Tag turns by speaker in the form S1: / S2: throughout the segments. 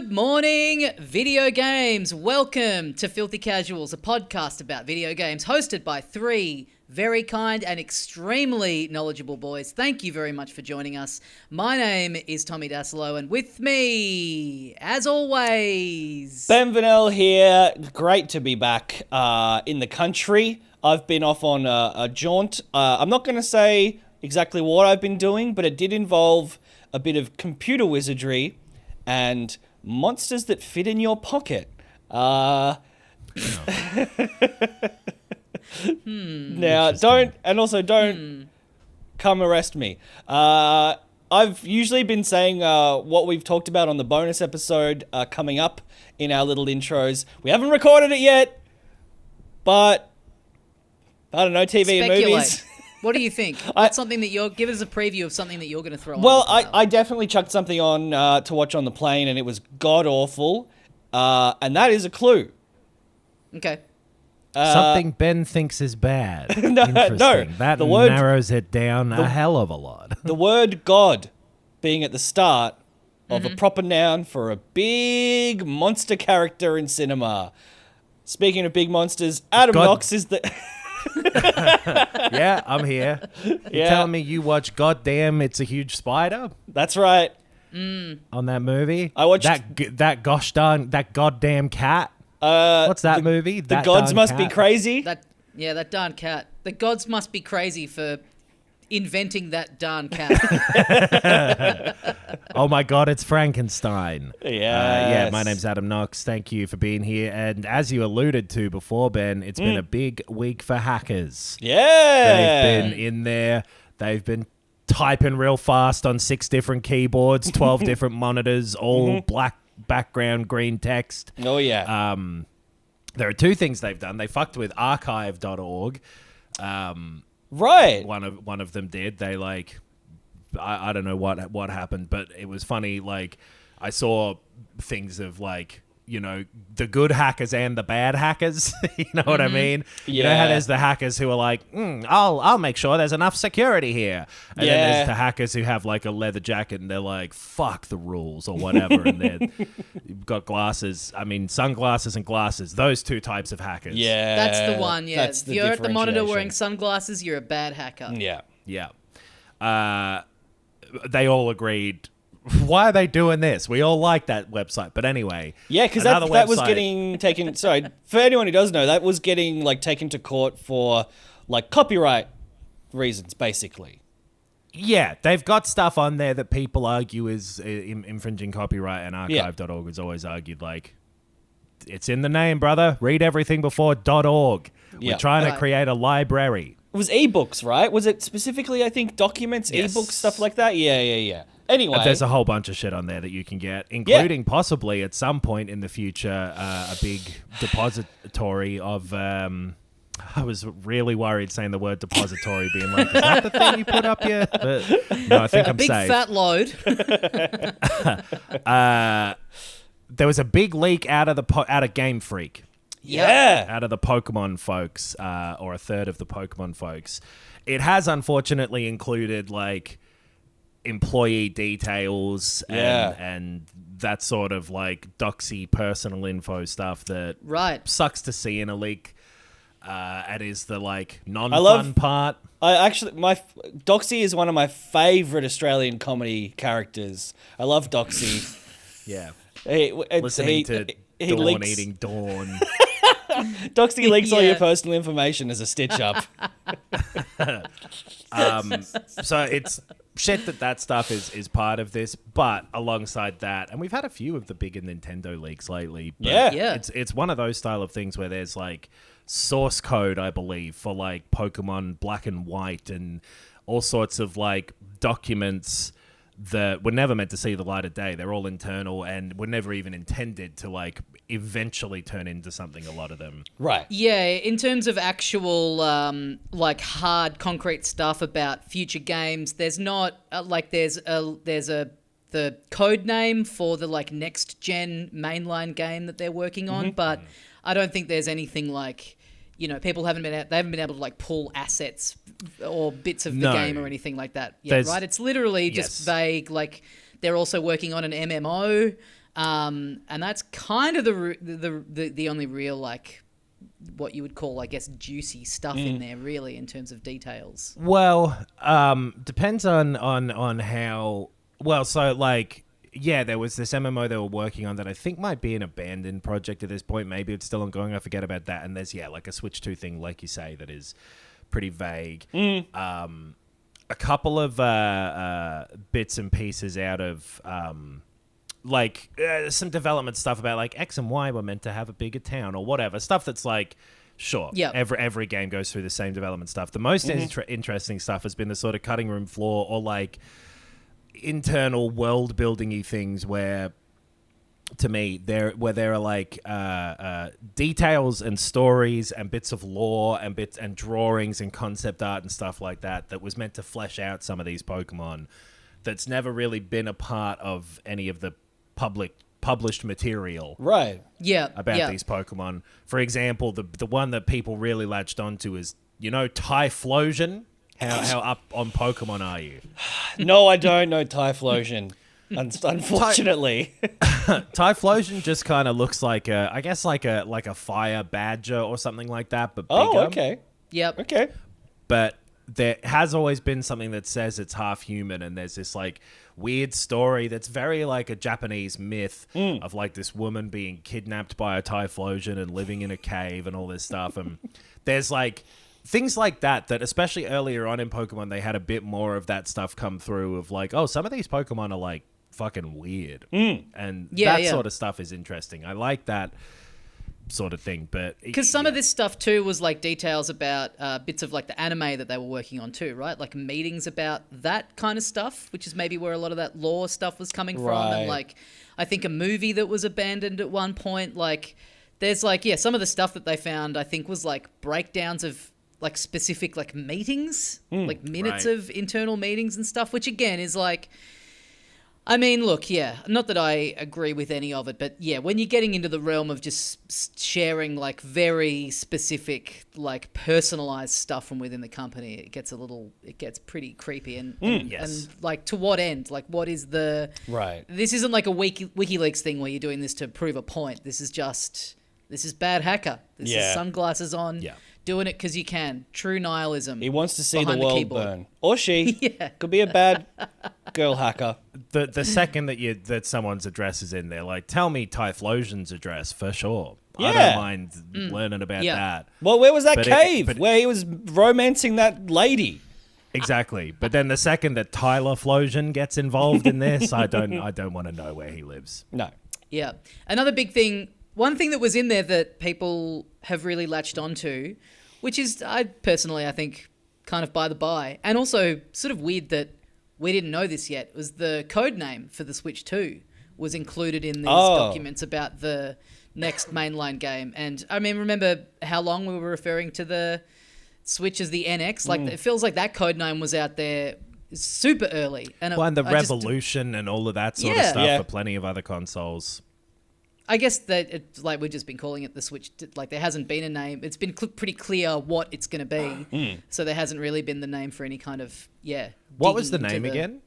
S1: Good morning, video games. Welcome to Filthy Casuals, a podcast about video games hosted by three very kind and extremely knowledgeable boys. Thank you very much for joining us. My name is Tommy Daso, and with me, as always,
S2: Ben Vanel here. Great to be back in the country. I've been off on a jaunt. I'm not going to say exactly what I've been doing, but it did involve a bit of computer wizardry and monsters that fit in your pocket. Now, don't come arrest me. I've usually been saying what we've talked about on the bonus episode coming up in our little intros. We haven't recorded it yet, but I don't know, TV and movies.
S1: What do you think? What's something that give us a preview of something that you're going to throw on?
S2: Well, I definitely chucked something on to watch on the plane, and it was god-awful, and that is a clue.
S1: Okay.
S3: Something Ben thinks is bad.
S2: No,
S3: Interesting. That
S2: the word
S3: narrows it down a hell of a lot.
S2: The word God being at the start of a proper noun for a big monster character in cinema. Speaking of big monsters, Adam Knox is the...
S3: Yeah, I'm here. You're telling me you watch Goddamn It's a Huge Spider?
S2: That's right.
S3: On that movie?
S2: I watched...
S3: that goddamn cat. What's that movie?
S2: The gods must be crazy.
S1: That darn cat. The gods must be crazy for inventing that darn cat.
S3: Oh my God, it's Frankenstein.
S2: Yes.
S3: My name's Adam Knox. Thank you for being here. And as you alluded to before, Ben, it's been a big week for hackers.
S2: Yeah.
S3: They've been in there. They've been typing real fast on 6 different keyboards, 12 different monitors, all black background, green text.
S2: Oh, yeah.
S3: There are 2 things they've done. They fucked with archive.org.
S2: Right.
S3: One of them did. They I don't know what happened, but it was funny. I saw things of the good hackers and the bad hackers. You know what I mean?
S2: Yeah.
S3: You know how there's the hackers who are like, I'll make sure there's enough security here. And then there's the hackers who have a leather jacket and they're like, fuck the rules or whatever. And they've got glasses. I mean, sunglasses and glasses. Those 2 types of hackers.
S2: Yeah.
S1: That's the one, yeah.
S2: That's the
S1: If you're at the monitor
S2: differentiation.
S1: wearing sunglasses, you're a bad hacker.
S2: Yeah.
S3: Yeah. They all agreed. Why are they doing this? We all like that website. But anyway.
S2: Yeah, because that was getting taken... Sorry, for anyone who doesn't know, that was getting taken to court for copyright reasons, basically.
S3: Yeah, they've got stuff on there that people argue is infringing copyright, and archive.org has always argued, it's in the name, brother. Read everything before .org.
S2: Yeah.
S3: We're trying to create a library.
S2: It was ebooks, right? Was it specifically, I think, documents,
S3: Yes.
S2: ebooks, stuff like that? Yeah. Anyway.
S3: There's a whole bunch of shit on there that you can get, including possibly at some point in the future a big depository of... I was really worried saying the word depository, being like, is that the thing you put up here? But no, I think I'm
S1: Big
S3: safe.
S1: fat load.
S3: There was a big leak out of Game Freak.
S2: Yeah.
S3: Out of the Pokemon folks, or a third of the Pokemon folks. It has unfortunately included employee details and that sort of doxy personal info stuff that sucks to see in a leak. It is the non-fun part.
S2: Doxy is one of my favorite Australian comedy characters. I love Doxy.
S3: Yeah.
S2: Listening
S3: to
S2: he
S3: Dawn
S2: leaks,
S3: eating Dawn.
S2: Doxy leaks all your personal information as a stitch up.
S3: So it's shit that stuff is part of this, but alongside that, and we've had a few of the bigger Nintendo leaks lately. But it's one of those style of things where there's source code, I believe, for Pokemon Black and White and all sorts of documents that were never meant to see the light of day. They're all internal and were never even intended to eventually turn into something, a lot of them.
S2: Right.
S1: Yeah, in terms of actual hard concrete stuff about future games, there's not there's the code name for the next gen mainline game that they're working on, but I don't think there's anything people haven't been able to pull assets or bits of the game or anything like that yet, right? It's literally just vague. They're also working on an MMO. And that's kind of the only real, like, what you would call, I guess, juicy stuff in there, really, in terms of details.
S3: Well, depends on how. Well, so like, yeah, there was this MMO they were working on that I think might be an abandoned project at this point. Maybe it's still ongoing. I forget about that. And there's like a Switch 2 thing, like you say, that is pretty vague. A couple of bits and pieces out of some development stuff about like X and Y were meant to have a bigger town or whatever stuff. That's like, sure, every game goes through the same development stuff. The most interesting stuff has been the sort of cutting room floor or like internal world building-y things where, to me, there are like details and stories and bits of lore and bits and drawings and concept art and stuff like that was meant to flesh out some of these Pokemon that's never really been a part of any of the published material
S2: Right.
S3: about these Pokemon. For example, the one that people really latched onto is, Typhlosion. How up on Pokemon are you?
S2: No, I don't know Typhlosion. Unfortunately.
S3: Typhlosion just kind of looks like a fire badger or something like that, but bigger.
S2: Oh, okay.
S1: Yep.
S2: Okay.
S3: But there has always been something that says it's half human, and there's this like weird story that's very like a Japanese myth of like this woman being kidnapped by a Typhlosion and living in a cave and all this stuff. And there's like things like that especially earlier on in Pokemon, they had a bit more of that stuff come through of like, oh, some of these Pokemon are like fucking weird. And that sort of stuff is interesting. I like that sort of thing, but
S1: because some of this stuff too was like details about bits of like the anime that they were working on too, right? Like meetings about that kind of stuff, which is maybe where a lot of that lore stuff was coming from. And like, I think a movie that was abandoned at one point, like there's like, some of the stuff that they found, I think was like breakdowns of like specific like meetings, like minutes of internal meetings and stuff, which again is like, I mean, look, not that I agree with any of it, but when you're getting into the realm of just sharing like very specific, like personalized stuff from within the company, it gets pretty creepy. And like, to what end? Like, what is the...
S2: Right.
S1: This isn't like a WikiLeaks thing where you're doing this to prove a point. This is bad hacker. This is sunglasses on. Yeah. Doing it because you can. True nihilism.
S2: He wants to see the world burn. Or she. Could be a bad girl hacker.
S3: The second that someone's address is in there, like, tell me Typhlosion's address for sure. I don't mind learning about that.
S2: Well, where was that cave where he was romancing that lady?
S3: Exactly. But then the second that Tyler Flosion gets involved in this, I don't want to know where he lives.
S2: No.
S1: Yeah. Another big thing, one thing that was in there that people have really latched onto, which is, I think, kind of by the by, and also sort of weird that we didn't know this yet, was the code name for the Switch 2 was included in these documents about the next mainline game. And I mean, remember how long we were referring to the Switch as the NX? Like, it feels like that code name was out there super early. And
S3: the Revolution and all of that sort of stuff for plenty of other consoles.
S1: I guess that it's like we've just been calling it the Switch. Like, there hasn't been a name. It's been pretty clear what it's going to be. So there hasn't really been the name for any kind of,
S3: What was the name again?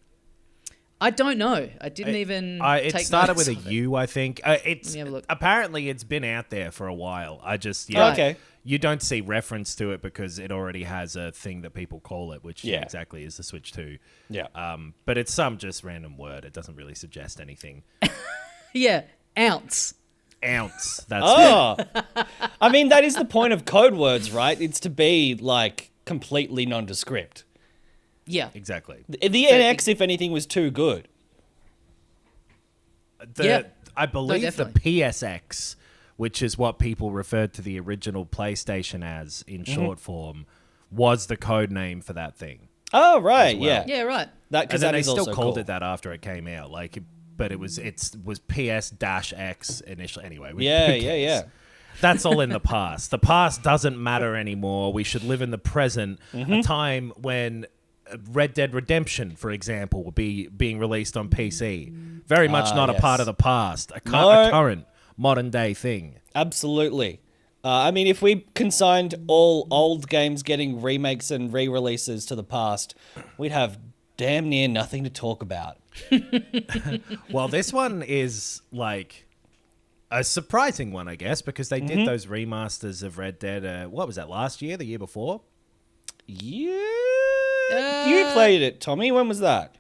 S1: I don't know. I didn't even
S3: it
S1: take
S3: started
S1: notice
S3: with a
S1: of
S3: U, I think.
S1: Let me have a look.
S3: Apparently it's been out there for a while. I just,
S2: okay.
S3: You don't see reference to it because it already has a thing that people call it, which exactly is the Switch 2.
S2: Yeah.
S3: But it's some just random word. It doesn't really suggest anything.
S1: Ounce.
S3: That's
S2: it. I mean, that is the point of code words, right? It's to be like completely nondescript.
S1: Yeah.
S3: Exactly.
S2: The NX, if anything, was too good.
S3: I believe the PSX, which is what people referred to the original PlayStation as in short form, was the code name for that thing.
S2: Oh, right. Well.
S1: Yeah, right.
S2: Because
S3: they still called it that after it came out. Like, but it was PS-X initially. Anyway,
S2: yeah.
S3: That's all in the past. The past doesn't matter anymore. We should live in the present, a time when Red Dead Redemption, for example, will be being released on PC. Very much not a part of the past, a current modern day thing.
S2: Absolutely. I mean, if we consigned all old games getting remakes and re-releases to the past, we'd have damn near nothing to talk about.
S3: Well, this one is like a surprising one, I guess, because they did those remasters of Red Dead. What was that, last year, the year before?
S2: Yeah. You played it, Tommy. When was that?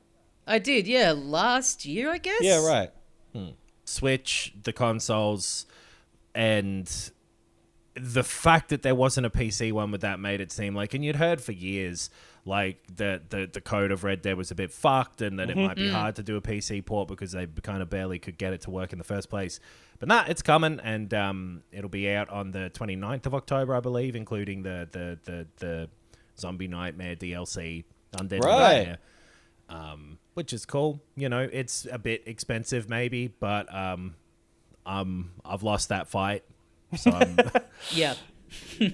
S1: I did, yeah. Last year, I guess?
S2: Yeah, right.
S3: Switch, the consoles, and the fact that there wasn't a PC one with that made it seem like, and you'd heard for years, like the code of Red Dead was a bit fucked and that it might be hard to do a PC port because they kind of barely could get it to work in the first place. But nah, it's coming, and it'll be out on the 29th of October, I believe, including the Zombie Nightmare DLC, Undead
S2: Right.
S3: Nightmare, which is cool. You know, it's a bit expensive maybe, but I've lost that fight, so I'm
S1: Yeah.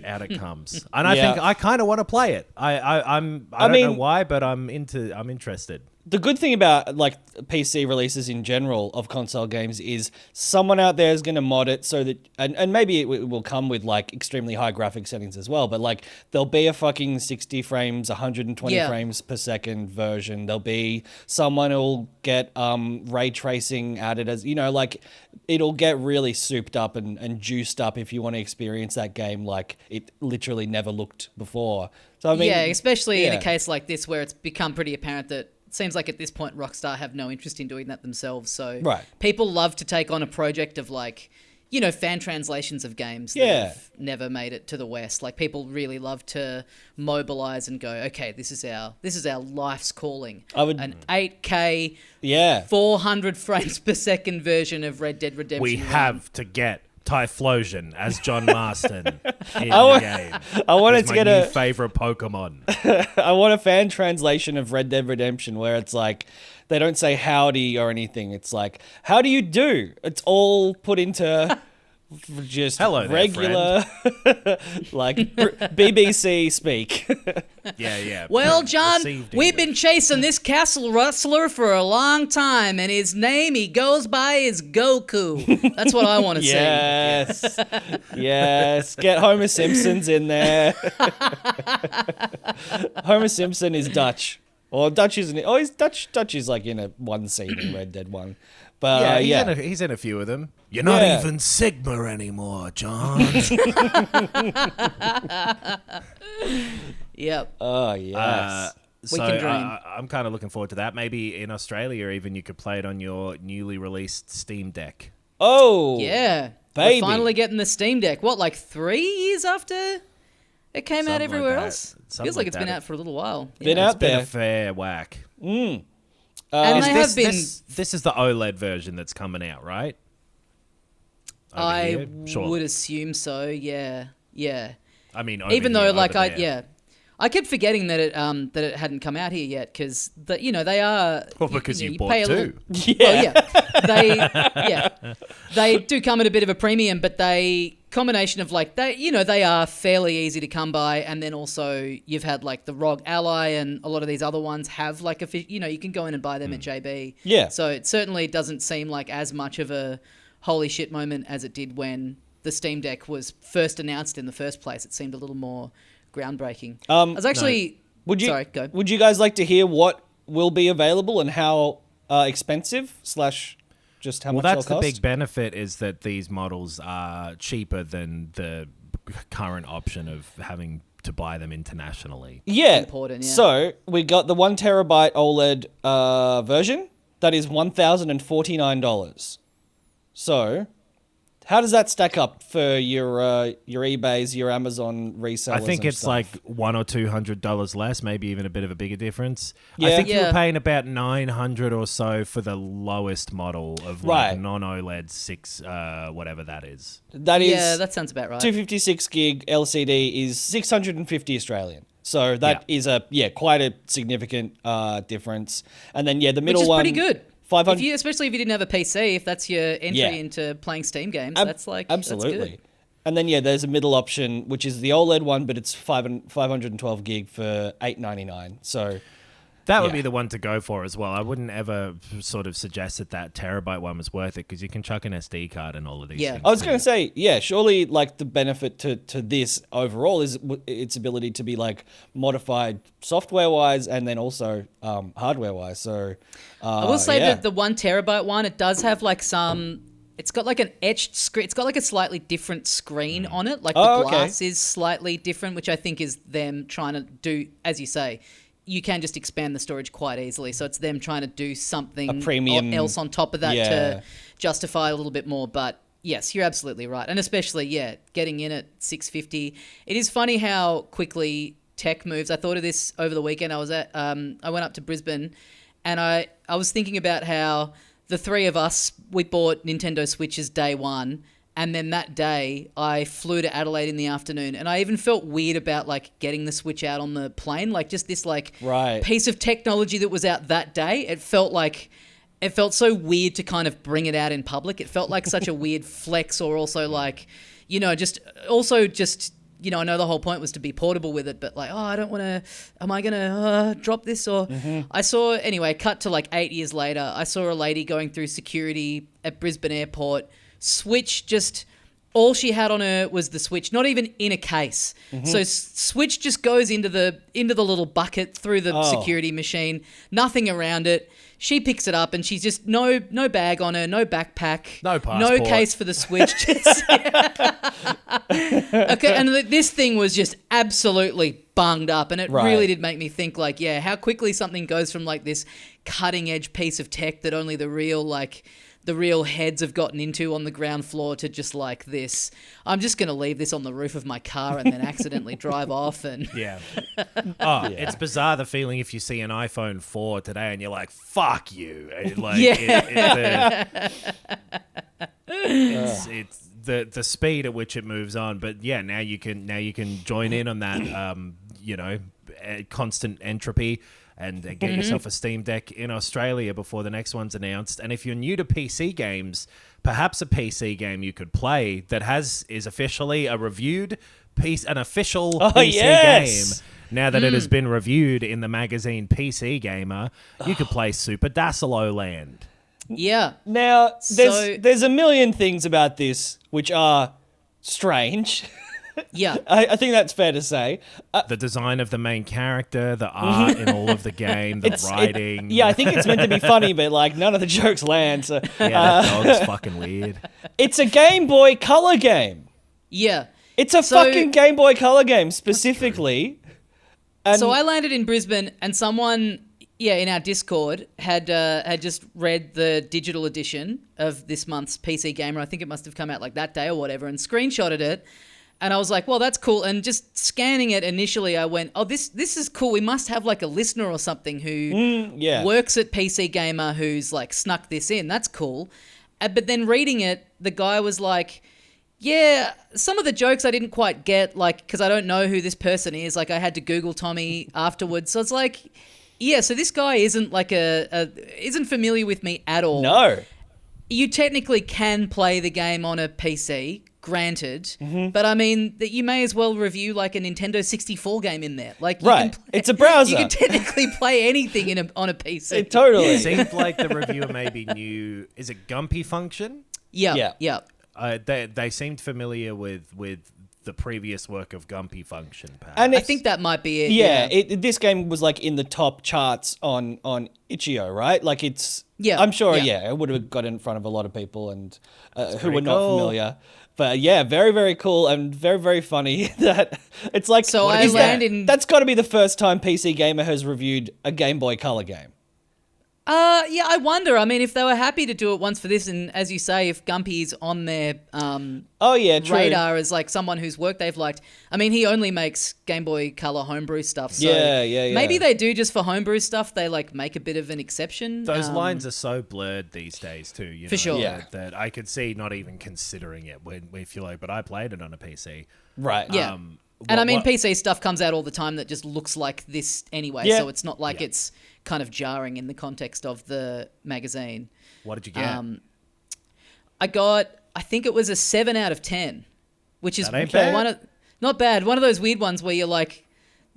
S3: out it comes. And I think I kind of want to play it. I don't know why, but I'm interested.
S2: The good thing about like PC releases in general of console games is someone out there is going to mod it so that, and maybe it will come with like extremely high graphic settings as well, but like there'll be a fucking 60 frames, 120 frames per second version. There'll be someone who'll get ray tracing added as, you know, like it'll get really souped up and juiced up if you want to experience that game like it literally never looked before. So I mean,
S1: yeah, especially in a case like this where it's become pretty apparent that it seems like at this point Rockstar have no interest in doing that themselves. So people love to take on a project of like, you know, fan translations of games that have never made it to the West. Like people really love to mobilize and go, okay, this is our life's calling. An 8K 400 frames per second version of Red Dead Redemption.
S3: We have to get Typhlosion as John Marston in the game.
S2: I wanted to get
S3: a favorite Pokemon.
S2: I want a fan translation of Red Dead Redemption where it's like they don't say howdy or anything. It's like, how do you do? It's all put into just
S3: hello there,
S2: regular like BBC speak.
S3: Yeah.
S1: Well, John, we've been chasing this castle rustler for a long time, and his name, he goes by, is Goku. That's what I want to
S2: say. Yes. Get Homer Simpson's in there. Homer Simpson is Dutch. Or Dutch isn't. Oh, he's Dutch. Dutch is like in one scene in Red Dead 1. But
S3: he's in a few of them. You're not even Sigma anymore, John.
S1: Yep.
S2: Oh, yes.
S3: So
S1: can dream.
S3: I'm kind of looking forward to that. Maybe in Australia, even you could play it on your newly released Steam Deck.
S2: Oh,
S1: yeah.
S2: baby.
S1: We're finally getting the Steam Deck. What, like 3 years after it came out everywhere else? Feels like it's been out for a little while.
S2: Been out there.
S3: Been a fair whack.
S1: And they have been.
S3: This is the OLED version that's coming out, right?
S1: I would assume so. Yeah.
S3: I mean,
S1: even though, like, I kept forgetting that it hadn't come out here yet because they are.
S3: Well, because you bought two.
S1: They do come at a bit of a premium, but combination of like they are fairly easy to come by, and then also you've had like the ROG Ally and a lot of these other ones have like you can go in and buy them at JB.
S2: Yeah.
S1: So it certainly doesn't seem like as much of a holy shit moment as it did when the Steam Deck was first announced in the first place. It seemed a little more groundbreaking. I was actually. Sorry, go.
S2: Would you guys like to hear what will be available and how expensive / just how much they'll cost?
S3: Well, that's the big benefit is that these models are cheaper than the current option of having to buy them internationally.
S2: Yeah.
S1: Important, yeah.
S2: So we got the 1 terabyte OLED version. That is $1,049. So how does that stack up for your eBays, your Amazon resellers?
S3: I think it's
S2: stuff?
S3: like $100 or $200 less, maybe even a bit of a bigger difference.
S2: Yeah.
S3: I think you were paying about $900 or so for the lowest model of like non-OLED 6, whatever that is.
S1: That sounds about right.
S2: 256 gig LCD is 650 Australian. So that is quite a significant difference. And then the middle one,
S1: which is pretty good.
S2: 500,
S1: especially if you didn't have a PC, if that's your entry into playing Steam games, that's like
S2: absolutely.
S1: That's good.
S2: And then there's a middle option, which is the OLED one, but it's 512 gig for $899. So
S3: That would be the one to go for as well. I wouldn't ever sort of suggest that terabyte one was worth it because you can chuck an SD card and all of these things.
S2: I was going to say, surely like the benefit to this overall is its ability to be like modified software-wise and then also hardware-wise. So
S1: I will say that the 1 terabyte one, it does have like some... It's got like an etched screen. It's got like a slightly different screen on it. Like the glass is slightly different, which I think is them trying to do, as you say... You can just expand the storage quite easily. So it's them trying to do something else on top of that to justify a little bit more. But yes, you're absolutely right. And especially, getting in at $650. It is funny how quickly tech moves. I thought of this over the weekend. I went up to Brisbane and I was thinking about how the three of us, we bought Nintendo Switches day one. And then that day, I flew to Adelaide in the afternoon, and I even felt weird about like getting the Switch out on the plane, like just this piece of technology that was out that day. It felt so weird to kind of bring it out in public. It felt like such a weird flex, or also like, I know the whole point was to be portable with it, but like, I don't want to. Am I gonna drop this? Or I saw anyway. Cut to like 8 years later, I saw a lady going through security at Brisbane Airport. Switch, just all she had on her was the Switch, not even in a case. So Switch just goes into the little bucket through the security machine, nothing around it. She picks it up and she's just no bag on her, no backpack,
S3: no passport,
S1: no case for the Switch. Okay, and this thing was just absolutely bunged up, and it really did make me think like, how quickly something goes from like this cutting edge piece of tech that only the real heads have gotten into on the ground floor to just like this. I'm just going to leave this on the roof of my car and then accidentally drive off. And
S3: it's bizarre the feeling if you see an iPhone 4 today and you're like, fuck you. It's the speed at which it moves on. But now you can join in on that, constant entropy. And get yourself a Steam Deck in Australia before the next one's announced. And if you're new to PC games, perhaps a PC game you could play that is officially a reviewed piece, an official PC game. Now that it has been reviewed in the magazine PC Gamer, you could play Super Daso Land.
S1: Yeah.
S2: Now, there's a million things about this which are strange.
S1: Yeah.
S2: I think that's fair to say.
S3: The design of the main character, the art in all of the game, the writing.
S2: I think it's meant to be funny, but like none of the jokes land. So,
S3: that dog's fucking weird.
S2: It's a Game Boy Color game.
S1: Yeah.
S2: It's a fucking Game Boy Color game specifically.
S1: So I landed in Brisbane and someone... in our Discord had just read the digital edition of this month's PC Gamer. I think it must have come out like that day or whatever, and screenshotted it. And I was like, well, that's cool. And just scanning it initially, I went, oh, this is cool. We must have like a listener or something who works at PC Gamer who's like snuck this in. That's cool. But then reading it, the guy was like, yeah, some of the jokes I didn't quite get, like, because I don't know who this person is. Like, I had to Google Tommy afterwards. So it's like, so this guy isn't like isn't familiar with me at all.
S2: No.
S1: You technically can play the game on a PC, granted, but I mean that you may as well review like a Nintendo 64 game in there. Like,
S2: it's a browser.
S1: You can technically play anything on a PC.
S2: Totally.
S3: It seemed like the reviewer maybe knew. Is it Gumpy Function?
S1: Yeah.
S3: They seemed familiar with the previous work of Gumpy Function. Perhaps.
S1: And I think that might be it.
S2: This game was like in the top charts on Itch.io, right? Like it's.
S1: Yeah,
S2: I'm sure. Yeah, it would have got in front of a lot of people and who were not familiar. But very, very cool and very, very funny that it's like.
S1: So I landed.
S2: That's got to be the first time PC Gamer has reviewed a Game Boy Color game.
S1: I wonder. I mean, if they were happy to do it once for this, and as you say, if Gumpy's on their radar as like someone whose work they've liked. I mean, he only makes Game Boy Color homebrew stuff. So maybe they do just for homebrew stuff. They like make a bit of an exception.
S3: Those lines are so blurred these days too. You know,
S1: sure.
S3: That I could see not even considering it if you're like, but I played it on a PC.
S2: Right.
S1: Yeah. And I mean, PC stuff comes out all the time that just looks like this anyway. So it's not like it's kind of jarring in the context of the magazine.
S3: What did you get?
S1: I think it was a 7 out of 10, which is
S2: not bad.
S1: One of those weird ones where you're like,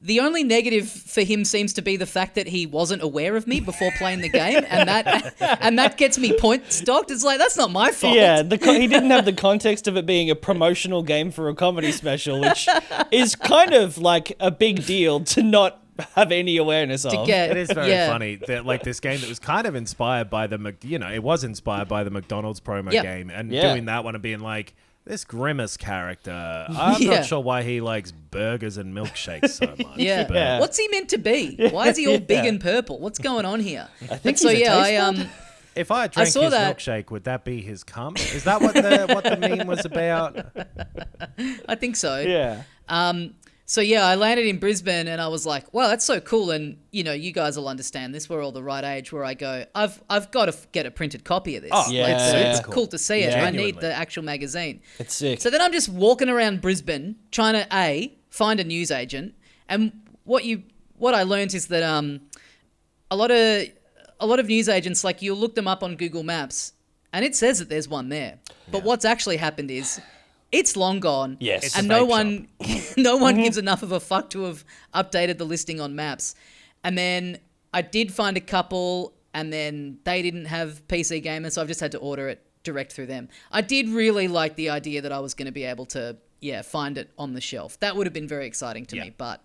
S1: The only negative for him seems to be the fact that he wasn't aware of me before playing the game, and that gets me point stocked. It's like, that's not my fault.
S2: Yeah, he didn't have the context of it being a promotional game for a comedy special, which is kind of like a big deal to not have any awareness of.
S3: It is very funny that like this game that was kind of inspired by it was inspired by the McDonald's promo game, and doing that one and being like, this Grimace character, I'm not sure why he likes burgers and milkshakes so much.
S1: Yeah. What's he meant to be? Why is he all big and purple? What's going on here?
S2: I think he's a taste bud.
S3: If I drank his milkshake, would that be his cum? Is that what the meme was about?
S1: I think so.
S2: Yeah.
S1: So I landed in Brisbane and I was like, wow, that's so cool. And you guys will understand this. We're all the right age where I go, I've got to get a printed copy of this.
S2: Oh, yeah.
S1: It's cool to see it.
S3: Genuinely.
S1: I need the actual magazine.
S2: It's sick.
S1: So then I'm just walking around Brisbane trying to find a newsagent. And what I learned is that a lot of newsagents, like, you'll look them up on Google Maps and it says that there's one there. But what's actually happened is it's long gone.
S2: Yes. It's
S1: and no one gives enough of a fuck to have updated the listing on maps. And then I did find a couple, and then they didn't have PC Gamer, so I've just had to order it direct through them. I did really like the idea that I was going to be able to, find it on the shelf. That would have been very exciting to me, but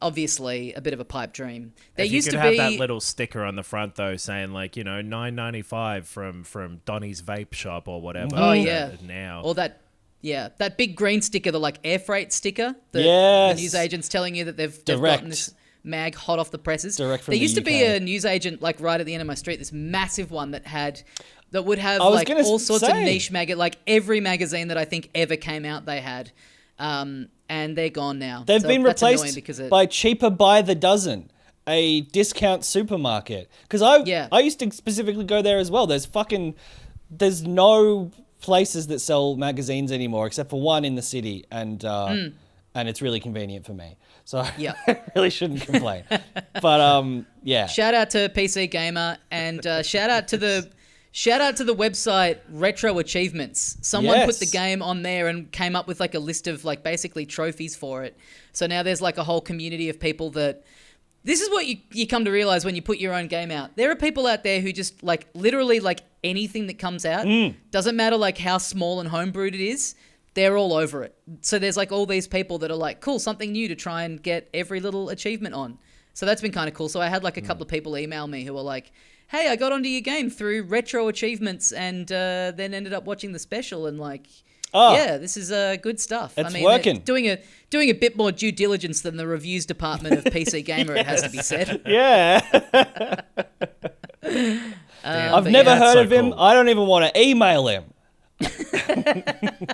S1: obviously a bit of a pipe dream. There
S3: if
S1: used
S3: you could
S1: to be
S3: have that little sticker on the front though, saying like, $9.95 from Donny's vape shop or whatever.
S1: Oh yeah.
S3: Now.
S1: Or that big green sticker, the like air freight sticker. The newsagent's telling you that they've gotten this mag hot off the presses.
S2: Direct from
S1: there
S2: the
S1: used to be
S2: UK.
S1: a newsagent like right at the end of my street, this massive one that would have
S2: I was
S1: like
S2: gonna
S1: all sorts of
S2: say.
S1: niche like every magazine that I think ever came out they had. And they're gone now.
S2: They've
S1: So
S2: been
S1: that's annoying
S2: replaced
S1: because
S2: by Cheaper by the Dozen, a discount supermarket. Because I used to specifically go there as well. There's no places that sell magazines anymore except for one in the city, and it's really convenient for me. So I really shouldn't complain. But
S1: shout out to PC Gamer and shout out to the website Retro Achievements. Someone put the game on there and came up with like a list of like basically trophies for it. So now there's like a whole community of people that this is what you come to realize when you put your own game out. There are people out there who just like literally like anything that comes out, doesn't matter like how small and homebrewed it is, they're all over it. So there's like all these people that are like, cool, something new to try and get every little achievement on. So that's been kind of cool. So I had like a couple of people email me who were like, hey, I got onto your game through Retro Achievements and then ended up watching the special and like, this is good stuff.
S2: It's working.
S1: Doing a bit more due diligence than the reviews department of PC Gamer, it has to be said.
S2: yeah. I've never heard of him.
S3: Cool.
S2: I don't even want to email him.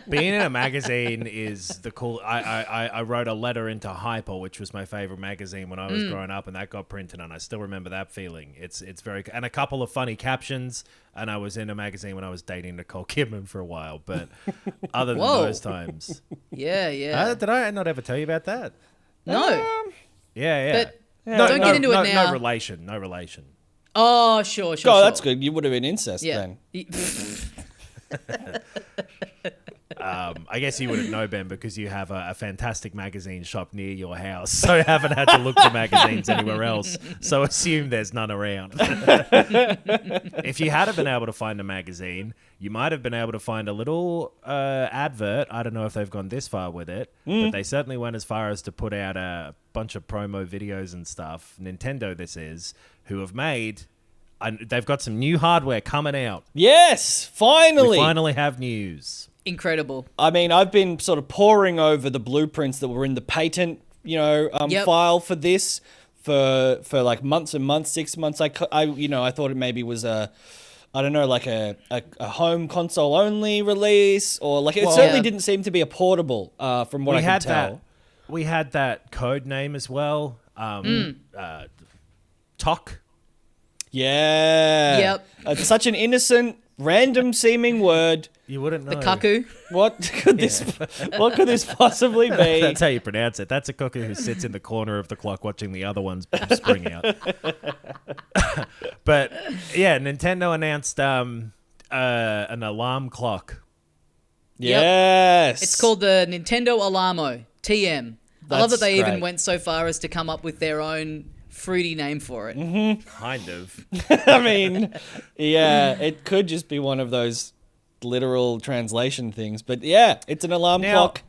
S3: Being in a magazine is the cool. I wrote a letter into Hyper, which was my favorite magazine when I was growing up, and that got printed, and I still remember that feeling. It's very, and a couple of funny captions. And I was in a magazine when I was dating Nicole Kidman for a while, but other than those times, did I not ever tell you about that?
S1: No.
S3: But
S1: don't get into it now.
S3: No relation.
S1: Oh, sure.
S2: Oh, that's good. You would have been incest then.
S3: I guess you wouldn't know, Ben, because you have a fantastic magazine shop near your house, so I haven't had to look for magazines anywhere else, so assume there's none around. If you had been able to find a magazine, you might have been able to find a little advert. I don't know if they've gone this far with it, but they certainly went as far as to put out a bunch of promo videos and stuff. Nintendo, this is, who have made... they've got some new hardware coming out.
S2: Yes, finally.
S3: We finally have news.
S1: Incredible.
S2: I mean, I've been sort of poring over the blueprints that were in the patent, file for this for like months and months, 6 months. I thought it maybe was a home console only release, or like it certainly didn't seem to be a portable. From what I can tell,
S3: we had that code name as well. Tok.
S2: Yeah.
S1: Yep.
S2: It's such an innocent, random seeming word.
S3: You wouldn't know.
S1: The cuckoo.
S2: What could this possibly be?
S3: That's how you pronounce it. That's a cuckoo who sits in the corner of the clock watching the other ones spring out. But yeah, Nintendo announced an alarm clock.
S2: Yes.
S1: It's called the Nintendo Alarmo, TM. I love that they even
S2: great.
S1: went so far as to come up with their own fruity name for it.
S3: Kind of.
S2: I mean, yeah, it could just be one of those literal translation things. But yeah, it's an alarm clock.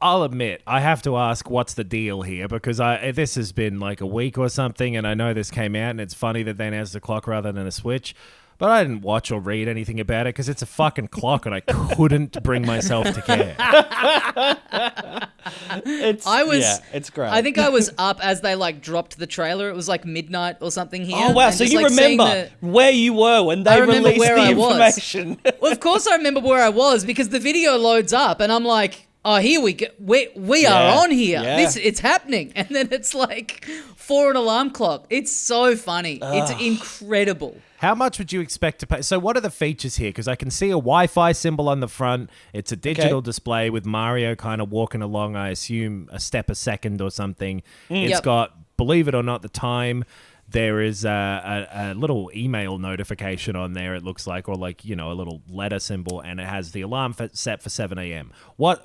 S3: I'll admit, I have to ask what's the deal here, because this has been like a week or something, and I know this came out, and it's funny that they announced a clock rather than a Switch, but I didn't watch or read anything about it because it's a fucking clock, and I couldn't bring myself to care.
S2: It's great.
S1: I think I was up as they like dropped the trailer. It was like midnight or something here.
S2: Oh wow!
S1: And
S2: So
S1: just,
S2: you
S1: like,
S2: remember where you were when they released
S1: where
S2: the
S1: I was.
S2: information?
S1: Well, of course I remember where I was, because the video loads up and I'm like, oh, here we go. We are on here.
S2: Yeah.
S1: It's happening. And then it's like for an alarm clock. It's so funny. It's incredible.
S3: How much would you expect to pay? So what are the features here? Because I can see a Wi-Fi symbol on the front. It's a digital display with Mario kind of walking along, I assume, a step a second or something. It's got, believe it or not, the time. There is a little email notification on there, it looks like, or like, a little letter symbol, and it has the alarm set for 7 a.m. What's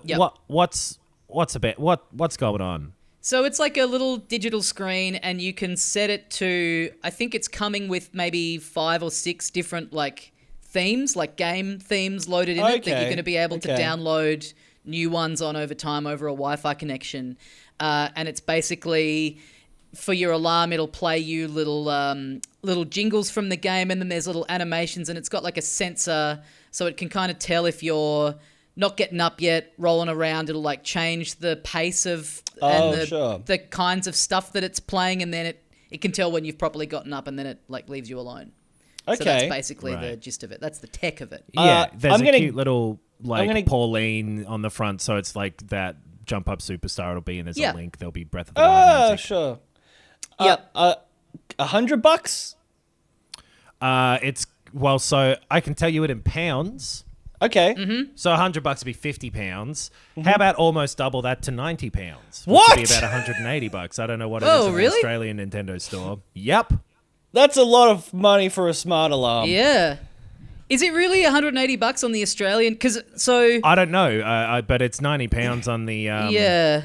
S3: going on?
S1: So it's like a little digital screen, and you can set it to, I think it's coming with maybe 5 or 6 different like themes, like game themes loaded in it that you're going to be able to download new ones on over time over a Wi-Fi connection. And it's basically, for your alarm, it'll play you little jingles from the game, and then there's little animations, and it's got like a sensor, so it can kind of tell if you're not getting up yet, rolling around. It'll like change the pace of the kinds of stuff that it's playing, and then it can tell when you've properly gotten up, and then it like leaves you alone. Okay. So that's basically the gist of it. That's the tech of it.
S3: Yeah, there's cute little Pauline on the front, so it's like that Jump Up Superstar it'll be, and there's a link. There'll be Breath of the Wild music.
S2: Sure.
S1: Yep.
S2: $100?
S3: So I can tell you it in pounds.
S2: Okay.
S1: Mm-hmm.
S3: So $100 would be £50. Mm-hmm. How about almost double that to £90?
S2: What?
S3: Which would be about $180. I don't know what it is in the Australian Nintendo store. Yep.
S2: That's a lot of money for a smart alarm.
S1: Yeah. Is it really $180 on the Australian?
S3: I don't know, but it's £90 on the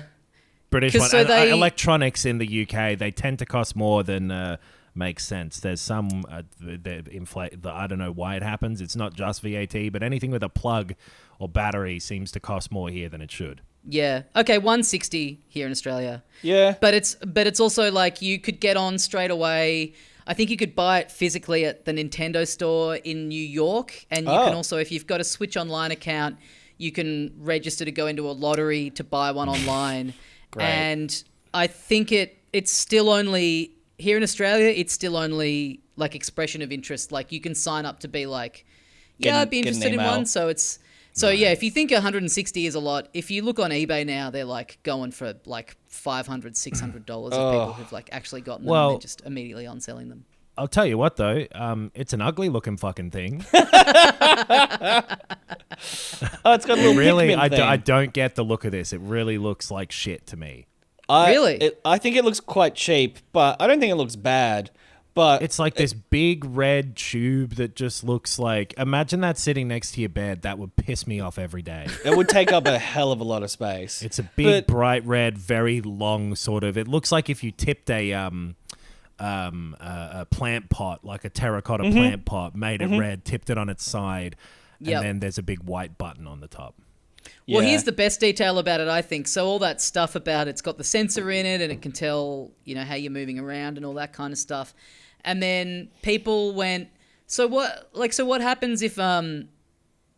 S3: British one.
S1: So
S3: electronics in the UK, they tend to cost more than makes sense. There's some that inflate. I don't know why it happens. It's not just VAT, but anything with a plug or battery seems to cost more here than it should.
S1: Yeah. Okay, $160 here in Australia.
S2: Yeah.
S1: But it's also like you could get on straight away. I think you could buy it physically at the Nintendo store in New York, and you can also, if you've got a Switch Online account, you can register to go into a lottery to buy one online.
S2: Great.
S1: And I think it's still only here in Australia. It's still only like expression of interest. Like you can sign up to be like, I'd be interested in one. So it's if you think 160 is a lot, if you look on eBay now, they're like going for like $500, $600 of people who've like actually gotten them, and they're just immediately on selling them.
S3: I'll tell you what though, it's an ugly looking fucking thing.
S2: It's got a little
S3: Pikmin thing.
S2: thing.
S3: I don't get the look of this. It really looks like shit to me.
S2: I think it looks quite cheap, but I don't think it looks bad. But
S3: it's like this big red tube that just looks like, imagine that sitting next to your bed. That would piss me off every day.
S2: It would take up a hell of a lot of space.
S3: It's a big, bright red, very long sort of. It looks like if you tipped a plant pot, like a terracotta plant pot, made it red, tipped it on its side, and then there's a big white button on the top.
S1: Well, here's the best detail about it, I think. So all that stuff about it's got the sensor in it, and it can tell, how you're moving around and all that kind of stuff. And then people went, so what happens if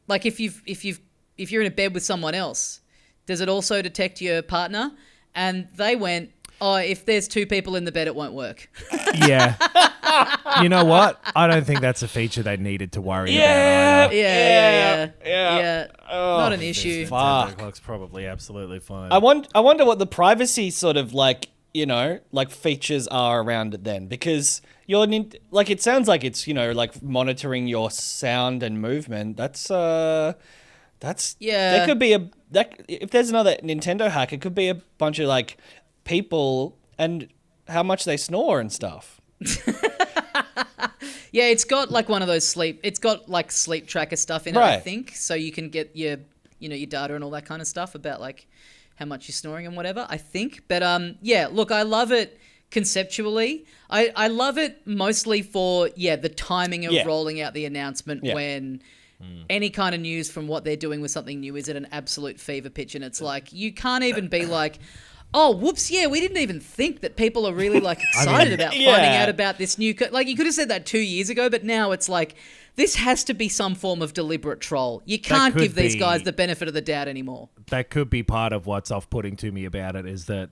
S1: if you're in a bed with someone else, does it also detect your partner? And they went, if there's 2 people in the bed, it won't work.
S3: Yeah. You know what? I don't think that's a feature they needed to worry about either.
S1: Yeah. Not an issue.
S3: Nintendo clock's probably absolutely fine.
S2: I wonder what the privacy sort of features are around it then, because it sounds like it's monitoring your sound and movement. That's there could be if there's another Nintendo hack, it could be a bunch of people and how much they snore and stuff.
S1: Yeah, it's got one of those sleep tracker stuff in it, I think, so you can get your your data and all that kind of stuff about how much you're snoring and whatever, I think. But yeah, look, I love it conceptually. I love it mostly for, the timing of rolling out the announcement when any kind of news from what they're doing with something new is at an absolute fever pitch. And it's like, you can't even be like, oh, whoops, yeah, we didn't even think that people are really like excited about finding out about this new... Like, you could have said that 2 years ago, but now it's like, this has to be some form of deliberate troll. You can't give these guys the benefit of the doubt anymore.
S3: That could be part of what's off-putting to me about it, is that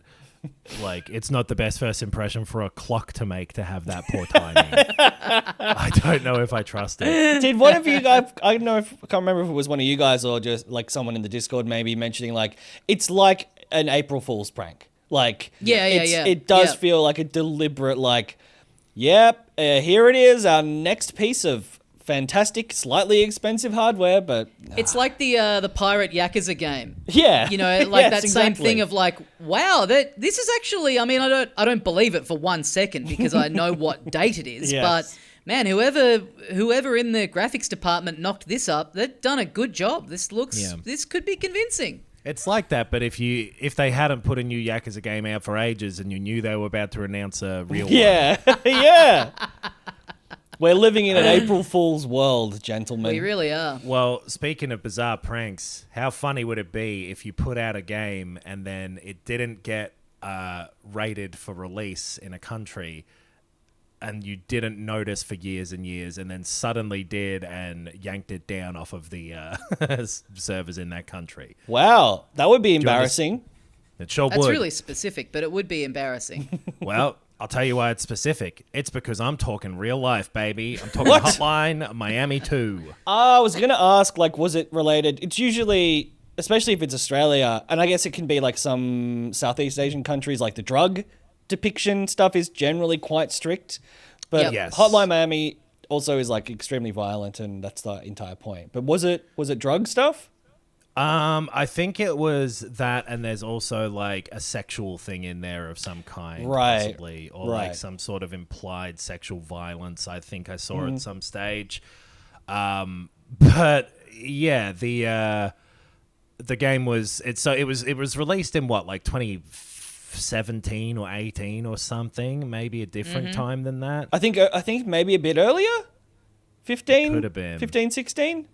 S3: like, it's not the best first impression for a clock to make to have that poor timing. I don't know if I trust it.
S2: Did one of you guys, I can't remember if it was one of you guys or just like someone in the Discord maybe mentioning like, it's like an April Fool's prank. Like, it does feel like a deliberate, like, here it is, our next piece of fantastic, slightly expensive hardware, but
S1: it's like the pirate Yakuza game.
S2: Yeah,
S1: you know, like that same thing of like, wow, this is actually. I mean, I don't believe it for 1 second because I know what date it is.
S2: Yes.
S1: But man, whoever in the graphics department knocked this up, they've done a good job. This could be convincing.
S3: It's like that, but if they hadn't put a new Yakuza game out for ages and you knew they were about to announce a real one.
S2: Yeah. We're living in an April Fool's world, gentlemen.
S1: We really are.
S3: Well, speaking of bizarre pranks, how funny would it be if you put out a game and then it didn't get rated for release in a country and you didn't notice for years and years and then suddenly did and yanked it down off of the servers in that country?
S2: Wow, that would be embarrassing.
S3: It sure would.
S1: That's really specific, but it would be embarrassing.
S3: Well... I'll tell you why it's specific. It's because I'm talking real life, baby. I'm talking Hotline Miami 2.
S2: I was going to ask, like, was it related? It's usually, especially if it's Australia, and I guess it can be like some Southeast Asian countries, like the drug depiction stuff is generally quite strict. But
S3: Yes.
S2: Hotline Miami also is like extremely violent, and that's the entire point. But was it drug stuff?
S3: I think it was that, and there's also like a sexual thing in there of some kind, possibly, or like some sort of implied sexual violence. I think I saw at some stage. But yeah, the game was it was released in what, like 2017 or 18 or something, maybe a different time than that.
S2: I think maybe a bit earlier, 15.
S3: Could have been
S2: 15, 16.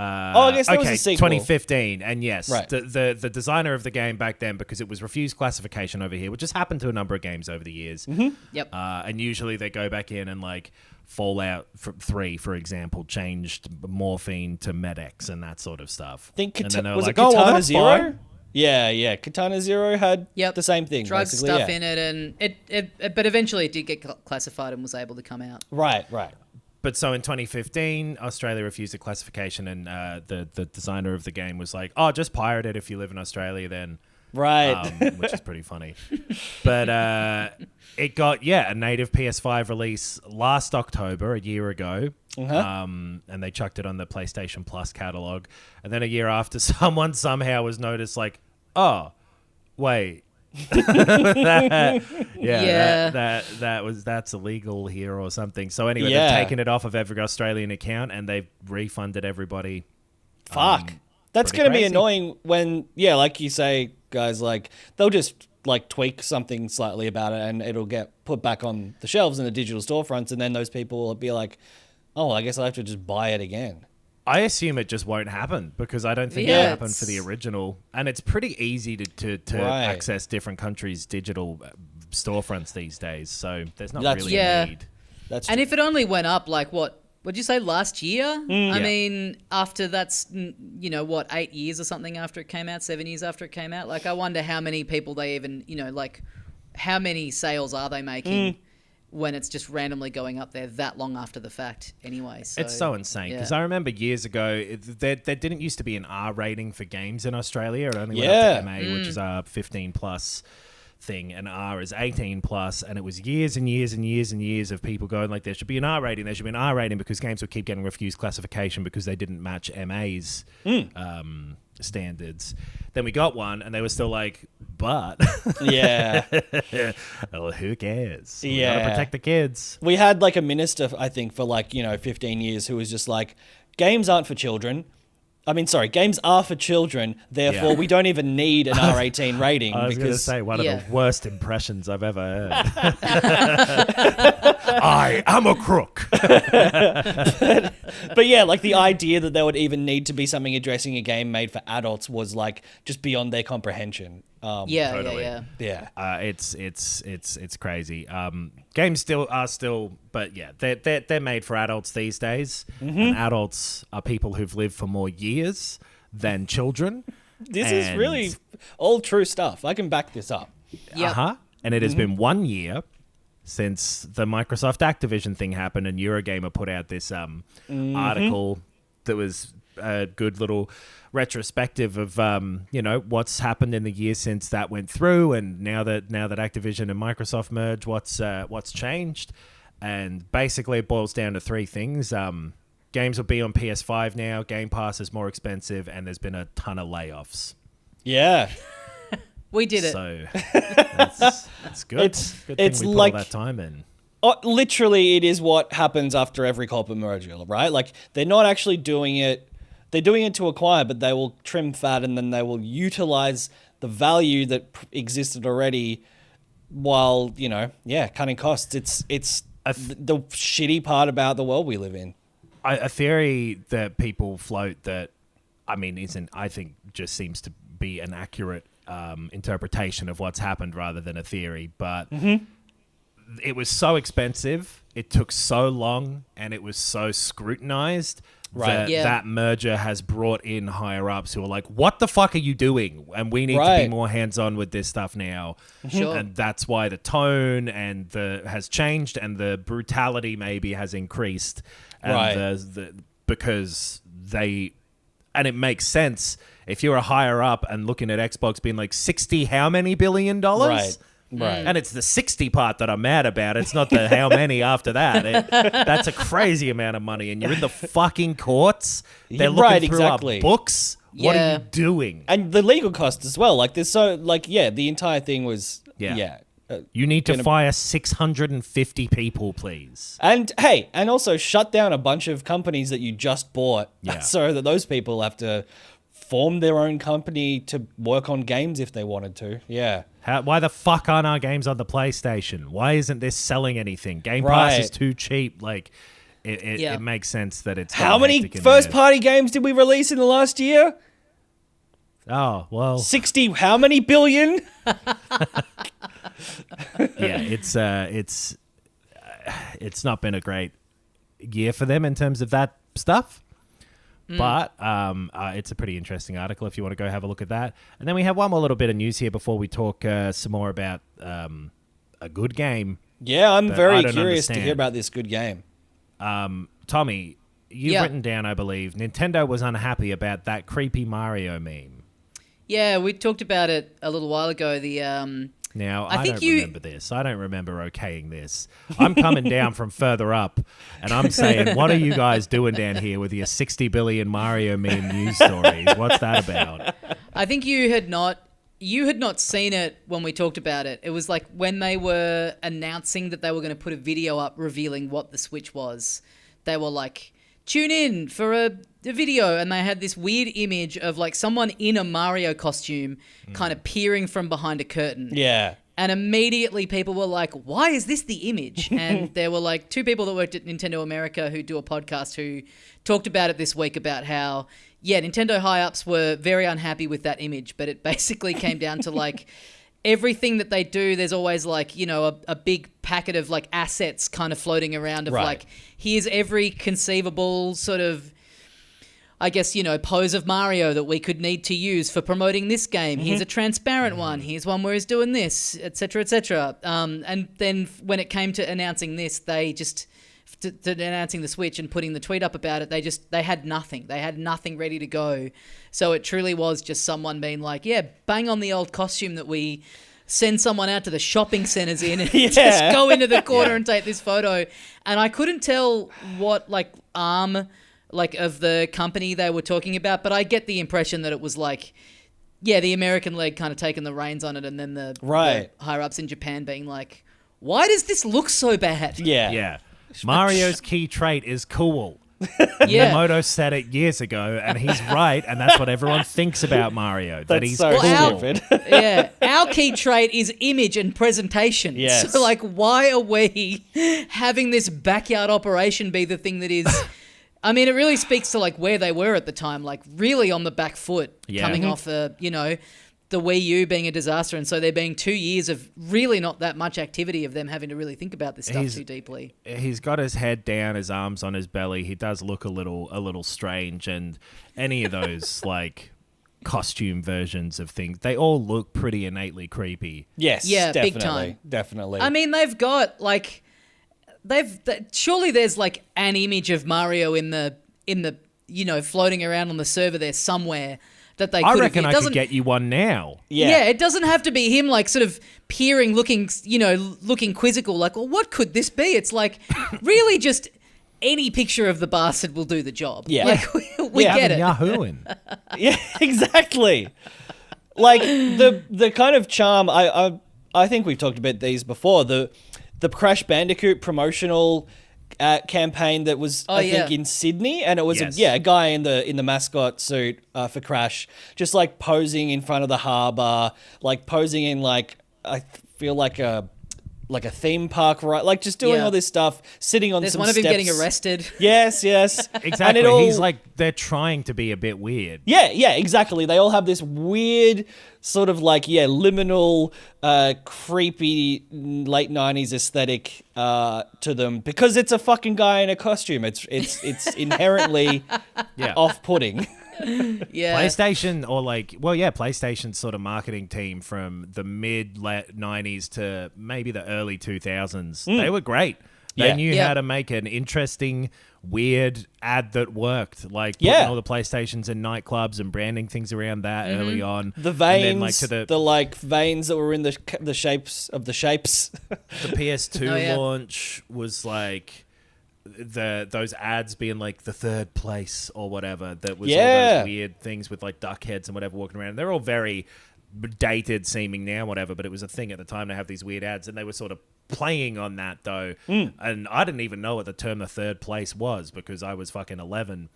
S2: I guess that was a sequel.
S3: 2015, and yes,
S2: right.
S3: the designer of the game back then, because it was refused classification over here, which has happened to a number of games over the years.
S2: Mm-hmm.
S1: Yep.
S3: And usually they go back in and like Fallout 3, for example, changed morphine to Med-X and that sort of stuff.
S2: I think
S3: and then they were
S2: was
S3: like,
S2: it Katana
S3: that's
S2: Zero?
S3: fine.
S2: Yeah. Katana Zero had the same thing.
S1: Drug
S2: basically,
S1: stuff in it, and but eventually it did get classified and was able to come out.
S2: Right.
S3: But so in 2015, Australia refused the classification, and the designer of the game was like, "Oh, just pirate it if you live in Australia, then."
S2: Right.
S3: Which is pretty funny. But it got a native PS5 release last October, a year ago, and they chucked it on the PlayStation Plus catalog. And then a year after, someone somehow was noticed, like, "Oh, wait." That's illegal here or something. So anyway, they've taken it off of every Australian account and they've refunded everybody.
S2: Fuck. That's going to be annoying when, like you say, guys, like they'll just like tweak something slightly about it and it'll get put back on the shelves in the digital storefronts, and then those people will be like, oh, well, I guess I'll have to just buy it again.
S3: I assume it just won't happen because I don't think it happened for the original. And it's pretty easy to access different countries' digital storefronts these days. So there's not really a need.
S1: And if it only went up like what would you say last year? I mean, after that's, 8 years or something after it came out, 7 years after it came out. Like I wonder how many people they even, like how many sales are they making? When it's just randomly going up there that long after the fact anyway. So,
S3: it's so insane because I remember years ago there didn't used to be an R rating for games in Australia. It only went up to MA, which is a 15 plus thing, and R is 18 plus, and it was years and years and years and years of people going like, there should be an R rating, because games would keep getting refused classification because they didn't match MA's standards. Then we got one and they were still like, but well, who cares? We gotta protect the kids.
S2: We had like a minister, I think, for like 15 years who was just like, games aren't for children. games are for children. Therefore, we don't even need an R18 rating.
S3: I was going to
S2: because
S3: say one of the worst impressions I've ever heard. I am a crook.
S2: But yeah, like the idea that there would even need to be something addressing a game made for adults was like just beyond their comprehension.
S3: Totally. It's crazy. Games are still, but yeah, they're made for adults these days, and adults are people who've lived for more years than children.
S2: This is really all true stuff. I can back this up.
S1: Yep.
S3: And it has been 1 year since the Microsoft Activision thing happened, and Eurogamer put out this article that was a good little retrospective of what's happened in the year since that went through, and now that Activision and Microsoft merged, what's changed. And basically it boils down to three things. Games will be on PS5 now, Game Pass is more expensive, and there's been a ton of layoffs.
S2: Yeah.
S1: We did it.
S3: So that's good.
S2: It's
S3: good thing we put
S2: like
S3: all that time in.
S2: Literally, it is what happens after every corporate merger, right? Like, they're not actually doing it. They're doing it to acquire, but they will trim fat and then they will utilize the value that existed already while, cutting costs. It's the shitty part about the world we live in.
S3: A theory that people float that, I think just seems to be an accurate interpretation of what's happened rather than a theory, but it was so expensive, it took so long, and it was so scrutinized that merger has brought in higher-ups who are like, what the fuck are you doing? And we need to be more hands-on with this stuff now.
S1: Sure.
S3: And that's why the tone has changed, and the brutality maybe has increased. And because and it makes sense if you're a higher up and looking at Xbox being like 60 how many billion dollars?
S2: Right.
S3: And it's the 60 part that I'm mad about. It's not the how many after that. That's a crazy amount of money. And you're in the fucking courts. They're looking through our books. What are you doing?
S2: And the legal costs as well. Like, there's the entire thing was,
S3: you need to fire 650 people, please.
S2: And hey, and also shut down a bunch of companies that you just bought so that those people have to form their own company to work on games if they wanted to. Yeah.
S3: Why the fuck aren't our games on the PlayStation? Why isn't this selling anything? Game Pass is too cheap. Like, it makes sense that it's...
S2: How many first-party games did we release in the last year?
S3: Oh, well...
S2: 60 how many billion?
S3: It's not been a great year for them in terms of that stuff. But it's a pretty interesting article if you want to go have a look at that. And then we have one more little bit of news here before we talk some more about a good game.
S2: Yeah, I'm very curious to hear about this good game.
S3: Tommy, you've written down, I believe, Nintendo was unhappy about that creepy Mario meme.
S1: Yeah, we talked about it a little while ago.
S3: Now, I don't remember this. I don't remember okaying this. I'm coming down from further up, and I'm saying, what are you guys doing down here with your 60 billion Mario meme news stories? What's that about?
S1: I think you had not seen it when we talked about it. It was like when they were announcing that they were going to put a video up revealing what the Switch was. They were like, tune in for a video, and they had this weird image of like someone in a Mario costume kind of peering from behind a curtain.
S2: Yeah.
S1: And immediately people were like, why is this the image? And there were like two people that worked at Nintendo America who do a podcast who talked about it this week about how, Nintendo high-ups were very unhappy with that image, but it basically came down to like everything that they do, there's always like, a big packet of like assets kind of floating around of like, here's every conceivable sort of, I guess, pose of Mario that we could need to use for promoting this game. Here's a transparent one. Here's one where he's doing this, etc., etc. And then when it came to announcing this, they just, to announcing the Switch and putting the tweet up about it, they had nothing. They had nothing ready to go. So it truly was just someone being like, bang on the old costume that we send someone out to the shopping centers in and just go into the corner and take this photo. And I couldn't tell what arm of the company they were talking about, but I get the impression that it was like, the American leg kind of taking the reins on it, and then the higher ups in Japan being like, why does this look so bad?
S3: Yeah. Mario's key trait is cool.
S1: Yeah.
S3: Miyamoto said it years ago, and he's right, and that's what everyone thinks about Mario. That he's
S2: so
S3: cool.
S2: stupid.
S1: Yeah, our key trait is image and presentation.
S2: Yes.
S1: So, like, why are we having this backyard operation be the thing that is... I mean, it really speaks to, like, where they were at the time, like, really on the back foot, coming off, the Wii U being a disaster, and so there being 2 years of really not that much activity of them having to really think about this stuff too deeply.
S3: He's got his head down, his arms on his belly. He does look a little strange, and any of those like costume versions of things, they all look pretty innately creepy.
S2: Yes,
S1: Yeah,
S2: definitely,
S1: big time.
S2: definitely.
S1: I mean, they've got like surely there's like an image of Mario in the floating around on the server there somewhere. That they
S3: I
S1: could
S3: reckon I could get you one now.
S1: Yeah, it doesn't have to be him like sort of peering, looking quizzical, like, well, what could this be? It's like really just any picture of the bastard will do the job.
S2: Yeah.
S1: Like, we get it.
S3: Yahooing.
S2: Yeah, exactly. Like the kind of charm, I think we've talked about these before, the Crash Bandicoot promotional campaign that was I think in Sydney, and it was a guy in the mascot suit for Crash, just like posing in front of the harbour, like posing in like I feel like a theme park, right? Like just doing all this stuff, sitting on
S1: There's
S2: some
S1: one of him
S2: steps.
S1: getting arrested.
S2: Yes,
S3: Exactly.
S2: And it all,
S3: He's like, they're trying to be a bit weird.
S2: Yeah, exactly. They all have this weird sort of like, liminal, creepy late 90s aesthetic to them because it's a fucking guy in a costume. It's inherently off-putting.
S1: Yeah.
S3: PlayStation's sort of marketing team from the mid-late 90s to maybe the early 2000s, they were great. They knew how to make an interesting, weird ad that worked, like putting all the PlayStations in nightclubs and branding things around that early on.
S2: The veins,
S3: and then,
S2: the veins that were in the shapes of the shapes.
S3: The PS2 launch was like those ads being like the third place or whatever. That was all those weird things with like duck heads and whatever walking around. They're all very dated seeming now, whatever, but it was a thing at the time to have these weird ads, and they were sort of playing on that though. And I didn't even know what the term the third place was because I was fucking 11,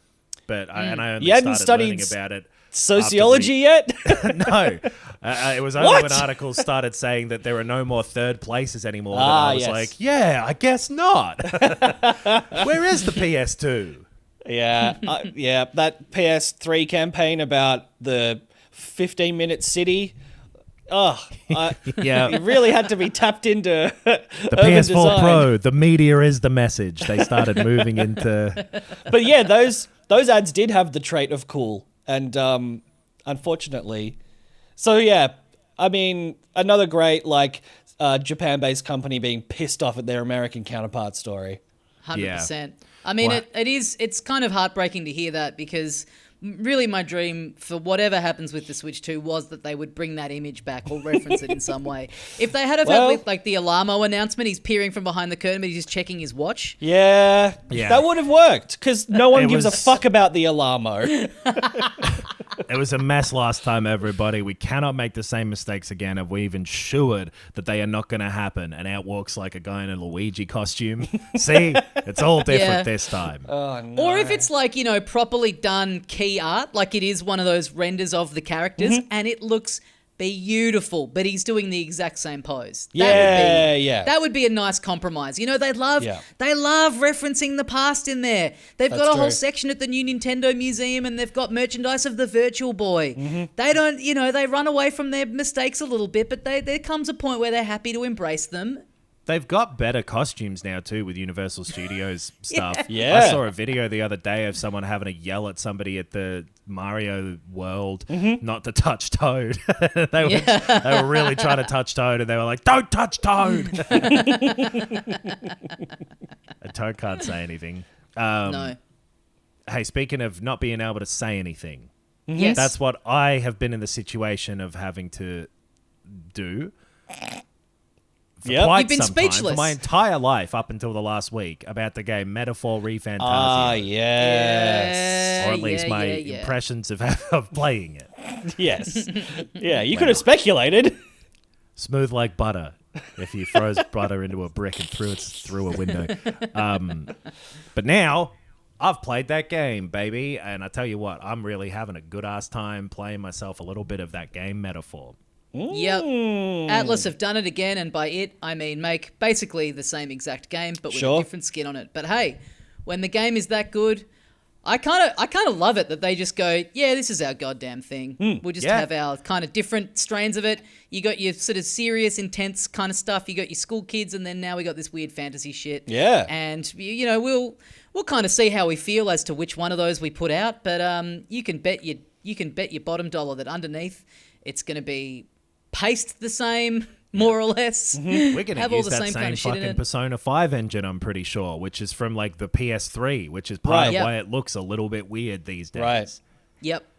S3: but I only started learning about it.
S2: Sociology yet?
S3: No, it was only when articles started saying that there are no more third places anymore that I was like, yeah, I guess not. Where is the PS2? That PS3 campaign about the 15-minute city. You really had to be tapped into the PS4 Pro. The media is the message. They started moving into.
S2: But yeah, those ads did have the trait of cool, and unfortunately, so yeah, I mean, another great like Japan-based company being pissed off at their American counterpart story.
S1: 100%. I mean, it's kind of heartbreaking to hear that because really my dream for whatever happens with the Switch 2 was that they would bring that image back or reference it in some way. If they had had like the Alarmo announcement, he's peering from behind the curtain but he's just checking his watch.
S2: Yeah. That would have worked because no one gives a fuck about the Alarmo.
S3: It was a mess last time, everybody. We cannot make the same mistakes again if we've ensured that they are not going to happen. And out walks like a guy in a Luigi costume. See? It's all different this time.
S2: Oh, no.
S1: Or if it's like, properly done key art, like it is one of those renders of the characters and it looks beautiful, but he's doing the exact same pose. That would be a nice compromise. They love referencing the past in there. They've got a whole section at the new Nintendo Museum and they've got merchandise of the Virtual Boy. They don't, they run away from their mistakes a little bit, but there comes a point where they're happy to embrace them.
S3: They've got better costumes now too with Universal Studios stuff.
S2: Yeah.
S3: I saw a video the other day of someone having to yell at somebody at the Mario World not to touch Toad. They were really trying to touch Toad and they were like, "Don't touch Toad." Toad can't say anything.
S1: No.
S3: Hey, speaking of not being able to say anything,
S1: yes,
S3: that's what I have been in the situation of having to do.
S1: You've been speechless
S3: for my entire life up until the last week about the game Metaphor ReFantazio.
S2: Ah, yes.
S3: Or at least my impressions of playing it.
S2: Yes. Yeah, you could have speculated.
S3: Smooth like butter if you froze butter into a brick and threw it through a window. But now I've played that game, baby, and I tell you what, I'm really having a good-ass time playing myself a little bit of that game Metaphor.
S1: Yep. Atlas have done it again, and by it, I mean make basically the same exact game, but with a different skin on it. But hey, when the game is that good, I kind of love it that they just go, yeah, this is our goddamn thing. We'll just have our kind of different strains of it. You got your sort of serious, intense kind of stuff. You got your school kids, and then now we got this weird fantasy shit.
S2: Yeah.
S1: And you know, we'll kind of see how we feel as to which one of those we put out. But you can bet your bottom dollar that underneath it's going to be paced the same, more or less.
S3: We're going to use
S1: all the
S3: that
S1: same kind of shit in
S3: fucking
S1: it.
S3: Persona 5 engine, I'm pretty sure, which is from like the PS3, which is part of why it looks a little bit weird these days.
S2: Right.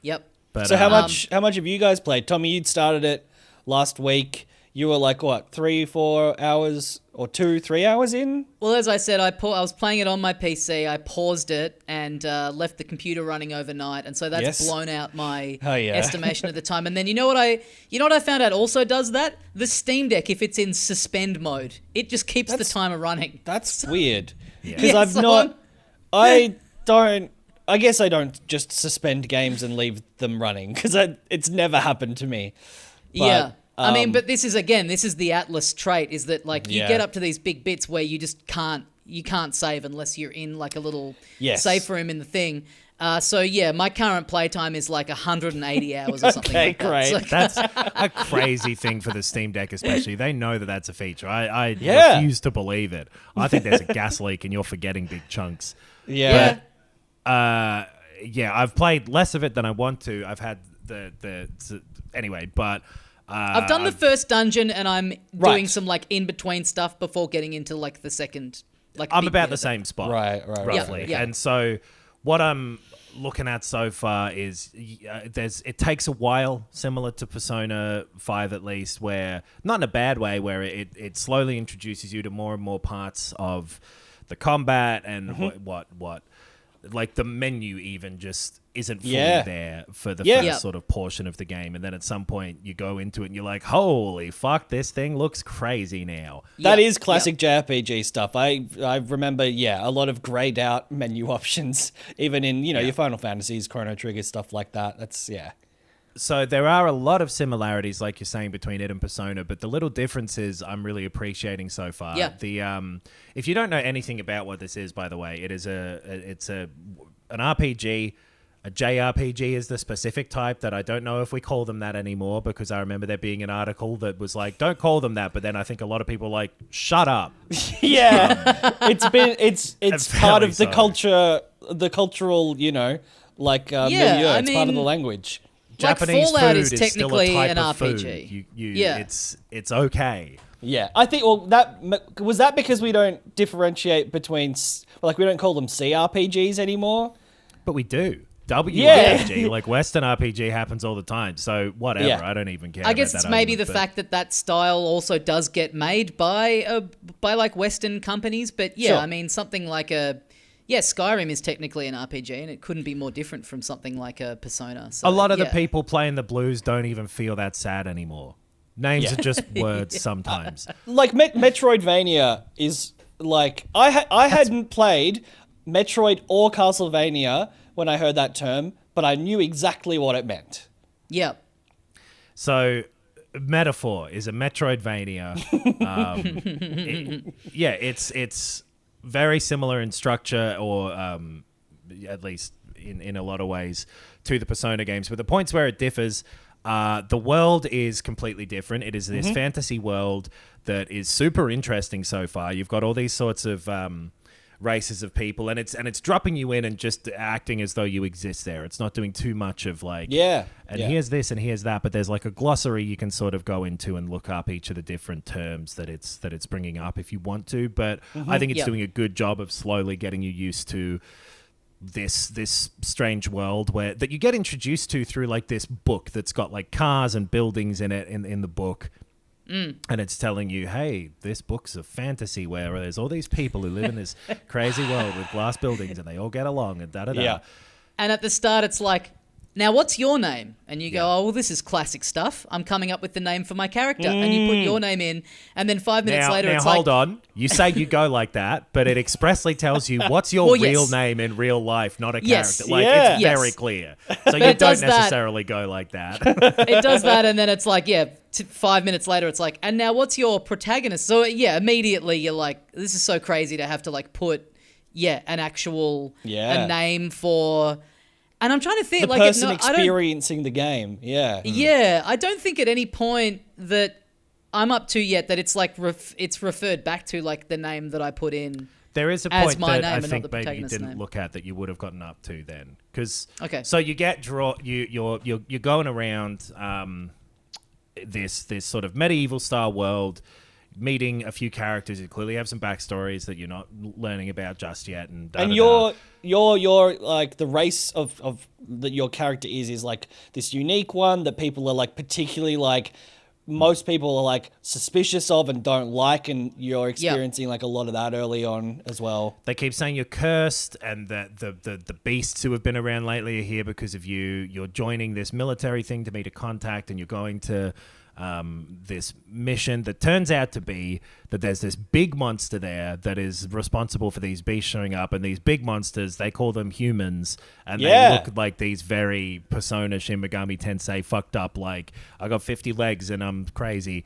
S1: Yep.
S2: But, so how much have you guys played? Tommy, you'd started it last week. You were like, what, 3-4 hours or 2-3 hours in?
S1: Well, as I said, I was playing it on my PC. I paused it and left the computer running overnight, and so that's blown out my estimation of the time. And then you know what I found out also does that? The Steam Deck, if it's in suspend mode, it just keeps the timer running.
S2: That's weird. Because I guess I don't just suspend games and leave them running because it's never happened to me. But,
S1: I mean, but this is the Atlas trait, is that like you get up to these big bits where you just can't save unless you're in like a little safe room in the thing. So yeah, my current playtime is like 180 hours or something like that.
S2: Great.
S1: So,
S3: That's a crazy thing for the Steam Deck, especially. They know that that's a feature. I refuse to believe it. I think there's a gas leak and you're forgetting big chunks.
S2: Yeah.
S3: But, I've played less of it than I want to. I've had anyway, but
S1: I've done the first dungeon and I'm doing some like in between stuff before getting into like the second. Like
S3: I'm about the same spot,
S2: roughly.
S1: Yeah.
S3: And so what I'm looking at so far is it takes a while, similar to Persona 5 at least, where not in a bad way, where it slowly introduces you to more and more parts of the combat and what like the menu even just isn't fully there for the first sort of portion of the game. And then at some point you go into it and you're like, holy fuck, this thing looks crazy now.
S2: That is classic JRPG stuff. I remember, a lot of grayed out menu options, even in, your Final Fantasies, Chrono Trigger, stuff like that. That's,
S3: So there are a lot of similarities, like you're saying, between it and Persona, but the little differences I'm really appreciating so far.
S1: Yeah.
S3: The if you don't know anything about what this is, by the way, it's an RPG. A JRPG is the specific type that I don't know if we call them that anymore, because I remember there being an article that was like, don't call them that, but then I think a lot of people were like, shut up.
S2: It's part of the culture, the cultural, milieu. It's part of the language.
S3: Japanese
S1: like Fallout
S3: food
S1: is technically
S3: still a type
S1: an
S3: of
S1: RPG.
S3: Food. It's okay.
S2: Yeah, I think. Well, was that because we don't differentiate between, like, we don't call them CRPGs anymore,
S3: but we do. WRPG, like Western RPG, happens all the time. So whatever, I don't even care.
S1: I guess it's maybe the fact that style also does get made by like Western companies. But I mean, something like Skyrim is technically an RPG, and it couldn't be more different from something like a Persona. So,
S3: a lot of the people playing the blues don't even feel that sad anymore. Names are just words sometimes.
S2: Like Metroidvania is like I hadn't played Metroid or Castlevania when I heard that term, but I knew exactly what it meant.
S1: Yep.
S3: So, Metaphor is a Metroidvania. It's very similar in structure, or at least in a lot of ways, to the Persona games. But the points where it differs, the world is completely different. It is this fantasy world that is super interesting so far. You've got all these sorts of races of people, and it's dropping you in and just acting as though you exist there. It's not doing too much of like, here's this and here's that, but there's like a glossary you can sort of go into and look up each of the different terms that it's bringing up if you want to. But I think it's doing a good job of slowly getting you used to this strange world that you get introduced to through like this book that's got like cars and buildings in it in the book. And it's telling you, hey, this book's a fantasy where there's all these people who live in this crazy world with glass buildings and they all get along and da-da-da.
S2: Yeah.
S1: And at the start, it's like, now what's your name? And you go, oh, well, this is classic stuff. I'm coming up with the name for my character. And you put your name in, and then 5 minutes later it's
S3: hold on. You say you go like that, but it expressly tells you what's your real name in real life, not a character. It's very clear. So you don't necessarily go like that.
S1: It does that, and then it's like, 5 minutes later it's like, and now what's your protagonist? So immediately you're like, this is so crazy to have to like put an actual a name for. And I'm trying to think,
S2: the person experiencing the game.
S1: Yeah, I don't think at any point that I'm up to yet that it's like it's referred back to like the name that I put in.
S3: There is a point that I think maybe you didn't look at that you would have gotten up to then, because so you get you're going around this sort of medieval style world, meeting a few characters who clearly have some backstories that you're not learning about just yet, and
S2: you're like the race of that your character is like this unique one that people are like particularly like most people are like suspicious of and don't like, and you're experiencing like a lot of that early on as well.
S3: They keep saying you're cursed, and that the beasts who have been around lately are here because of you. You're joining this military thing to meet a contact, and you're going to this mission that turns out to be that there's this big monster there that is responsible for these beasts showing up, and these big monsters, they call them humans, and they look like these very Persona Shin Megami Tensei fucked up, like I got 50 legs and I'm crazy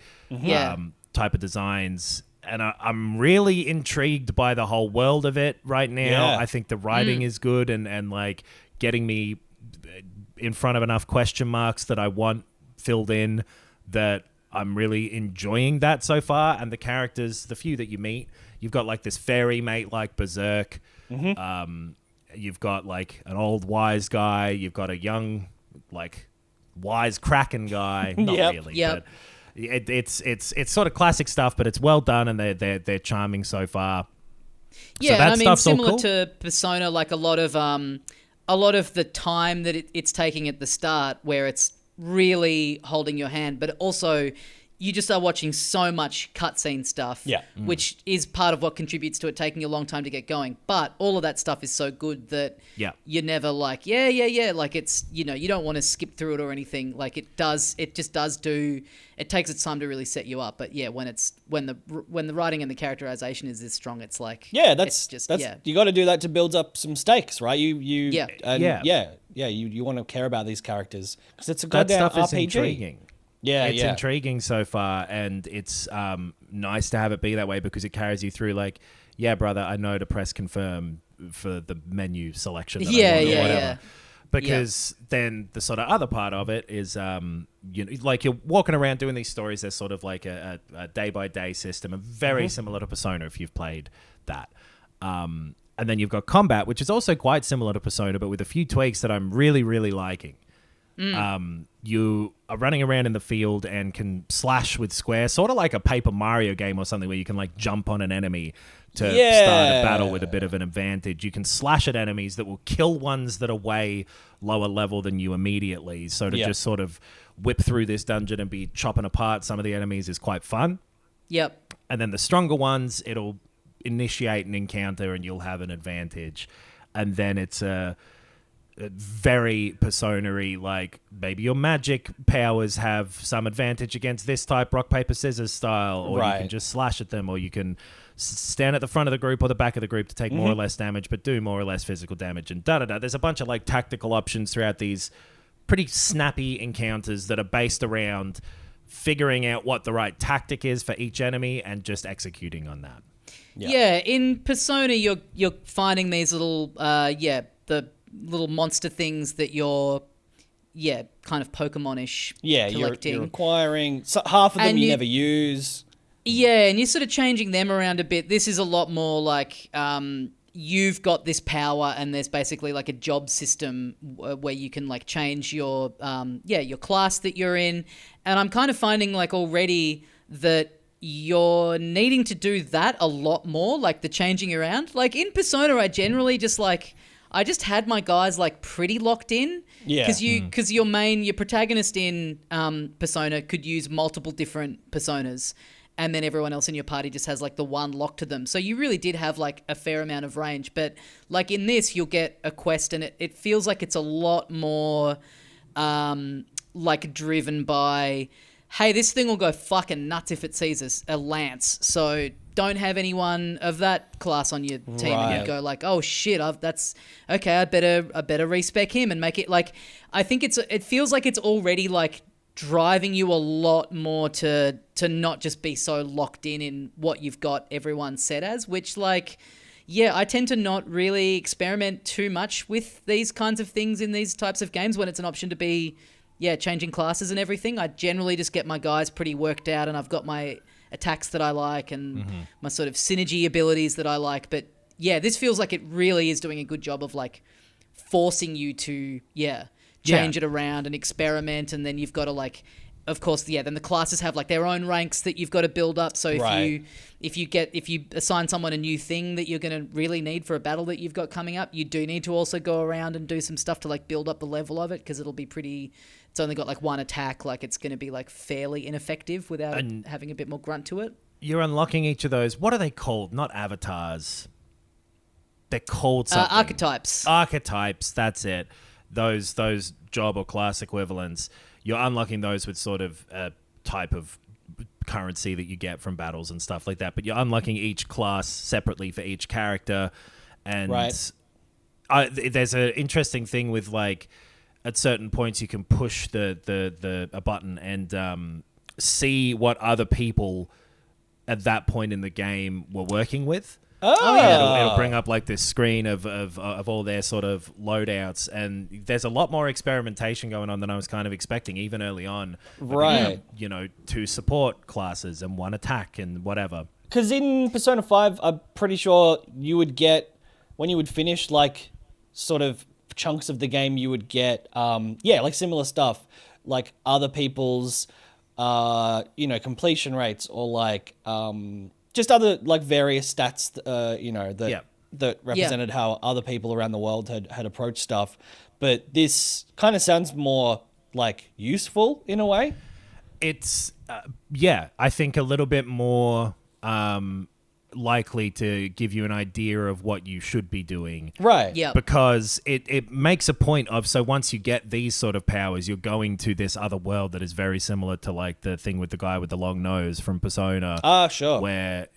S3: type of designs. And I'm really intrigued by the whole world of it right now. I think the writing is good, and like getting me in front of enough question marks that I want filled in, that I'm really enjoying that so far. And the characters, the few that you meet, you've got like this fairy mate like Berserk. You've got like an old wise guy. You've got a young like wise Kraken guy. Not really, but it's sort of classic stuff, but it's well done, and they're charming so far.
S1: Yeah,
S3: so that
S1: I mean,
S3: stuff's
S1: similar
S3: cool.
S1: to Persona, like a lot of the time that it's taking at the start, where it's really holding your hand, but also you just are watching so much cutscene stuff, which is part of what contributes to it taking a long time to get going. But all of that stuff is so good that you're never like, like it's, you don't want to skip through it or anything. Like it takes its time to really set you up. But when the writing and the characterization is this strong, it's like, you got to
S2: do that to build up some stakes, right? You want to care about these characters because it's a goddamn RPG.
S3: Is intriguing. It's
S2: Yeah.
S3: intriguing so far, and it's nice to have it be that way because it carries you through. Like, brother, I know to press confirm for the menu selection. That I want or whatever. Because then the sort of other part of it is, like you're walking around doing these stories. There's sort of like a day-by-day system, and very similar to Persona if you've played that. And then you've got combat, which is also quite similar to Persona, but with a few tweaks that I'm really, really liking. You are running around in the field and can slash with square, sort of like a Paper Mario game or something where you can like jump on an enemy to start a battle with a bit of an advantage. You can slash at enemies that will kill ones that are way lower level than you immediately. So to just sort of whip through this dungeon and be chopping apart some of the enemies is quite fun.
S1: Yep.
S3: And then the stronger ones, it'll initiate an encounter and you'll have an advantage. And then it's a very Persona-y, like maybe your magic powers have some advantage against this type rock paper scissors style, or you can just slash at them, or you can stand at the front of the group or the back of the group to take more or less damage but do more or less physical damage, and there's a bunch of like tactical options throughout these pretty snappy encounters that are based around figuring out what the right tactic is for each enemy and just executing on that.
S1: In Persona you're finding these little the little monster things that you're kind of Pokemon-ish collecting.
S2: You're acquiring half of them you never use.
S1: And you're sort of changing them around a bit. This is a lot more like you've got this power, and there's basically like a job system where you can like change your your class that you're in. And I'm kind of finding like already that you're needing to do that a lot more, like the changing around. Like in Persona, I generally just like I just had my guys like pretty locked in. Because your protagonist in Persona could use multiple different personas. and then everyone else in your party just has like the one locked to them. So you really did have like a fair amount of range. But like in this, you'll get a quest, and it feels like it's a lot more like driven by, hey, this thing will go fucking nuts if it sees a lance. So don't have anyone of that class on your team, and you go like, oh shit, that's okay. I better respec him and make it like. I think it feels like it's already like driving you a lot more to not just be so locked in what you've got everyone set as, which like, yeah, I tend to not really experiment too much with these kinds of things in these types of games when it's an option to be, changing classes and everything. I generally just get my guys pretty worked out, and I've got my attacks that I like and my sort of synergy abilities that I like. But yeah, this feels like it really is doing a good job of like forcing you to, change it around and experiment. And then you've got to like, of course, then the classes have like their own ranks that you've got to build up. So if you assign someone a new thing that you're going to really need for a battle that you've got coming up, you do need to also go around and do some stuff to like build up the level of it, because it'll be it's only got like one attack, like it's going to be like fairly ineffective without having a bit more grunt to it.
S3: You're unlocking each of those. What are they called? Not avatars. They're called something.
S1: Archetypes.
S3: Archetypes, that's it. Those job or class equivalents. You're unlocking those with sort of a type of currency that you get from battles and stuff like that. But you're unlocking each class separately for each character. And there's an interesting thing with like, at certain points you can push a button and see what other people at that point in the game were working with. It'll bring up like this screen of all their sort of loadouts, and there's a lot more experimentation going on than I was kind of expecting, even early on.
S2: Right.
S3: Two support classes and one attack and whatever.
S2: Because in Persona 5, I'm pretty sure you would get, when you would finish like sort of chunks of the game, you would get like similar stuff, like other people's completion rates, or like just other like various stats that represented how other people around the world had approached stuff. But this kind of sounds more like useful in a way.
S3: It's I think a little bit more likely to give you an idea of what you should be doing.
S2: Right.
S1: Yeah.
S3: Because it makes a point of, so once you get these sort of powers, you're going to this other world that is very similar to like the thing with the guy with the long nose from Persona.
S2: Sure.
S3: Where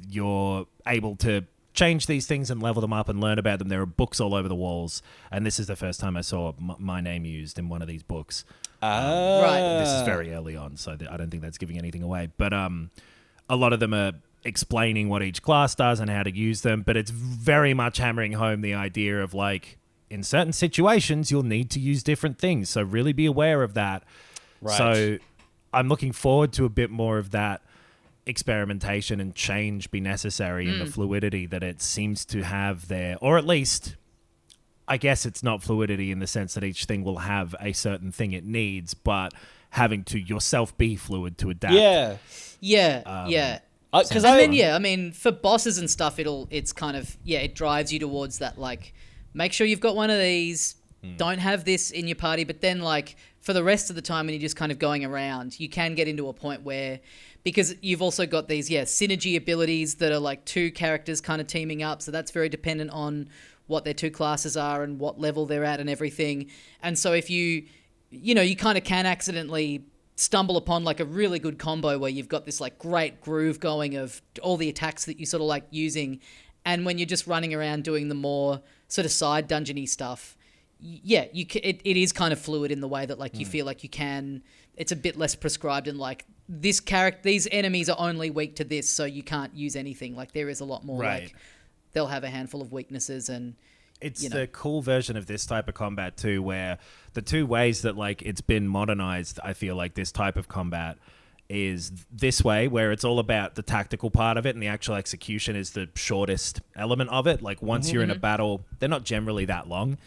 S3: you're able to change these things and level them up and learn about them. There are books all over the walls. And this is the first time I saw my name used in one of these books.
S1: Right.
S3: This is very early on, so I don't think that's giving anything away. But a lot of them are explaining what each class does and how to use them, but it's very much hammering home the idea of like, in certain situations you'll need to use different things, so really be aware of that.
S2: Right.
S3: So I'm looking forward to a bit more of that experimentation and change be necessary in the fluidity that it seems to have there, or at least I guess it's not fluidity in the sense that each thing will have a certain thing it needs, but having to yourself be fluid to adapt.
S1: Yeah. For bosses and stuff, it's kind of, it drives you towards that, like, make sure you've got one of these, don't have this in your party, but then, like, for the rest of the time when you're just kind of going around, you can get into a point where, because you've also got these, synergy abilities that are, like, two characters kind of teaming up, so that's very dependent on what their two classes are and what level they're at and everything. And so if you kind of can accidentally stumble upon like a really good combo where you've got this like great groove going of all the attacks that you sort of like using, and when you're just running around doing the more sort of side dungeony stuff, it is kind of fluid in the way that like you feel like you can, it's a bit less prescribed, and like these enemies are only weak to this, so you can't use anything. Like there is a lot more like they'll have a handful of weaknesses, and
S3: it's the cool version of this type of combat too, where the two ways that like it's been modernized, I feel like this type of combat is this way, where it's all about the tactical part of it and the actual execution is the shortest element of it. Like once you're in a battle, they're not generally that long.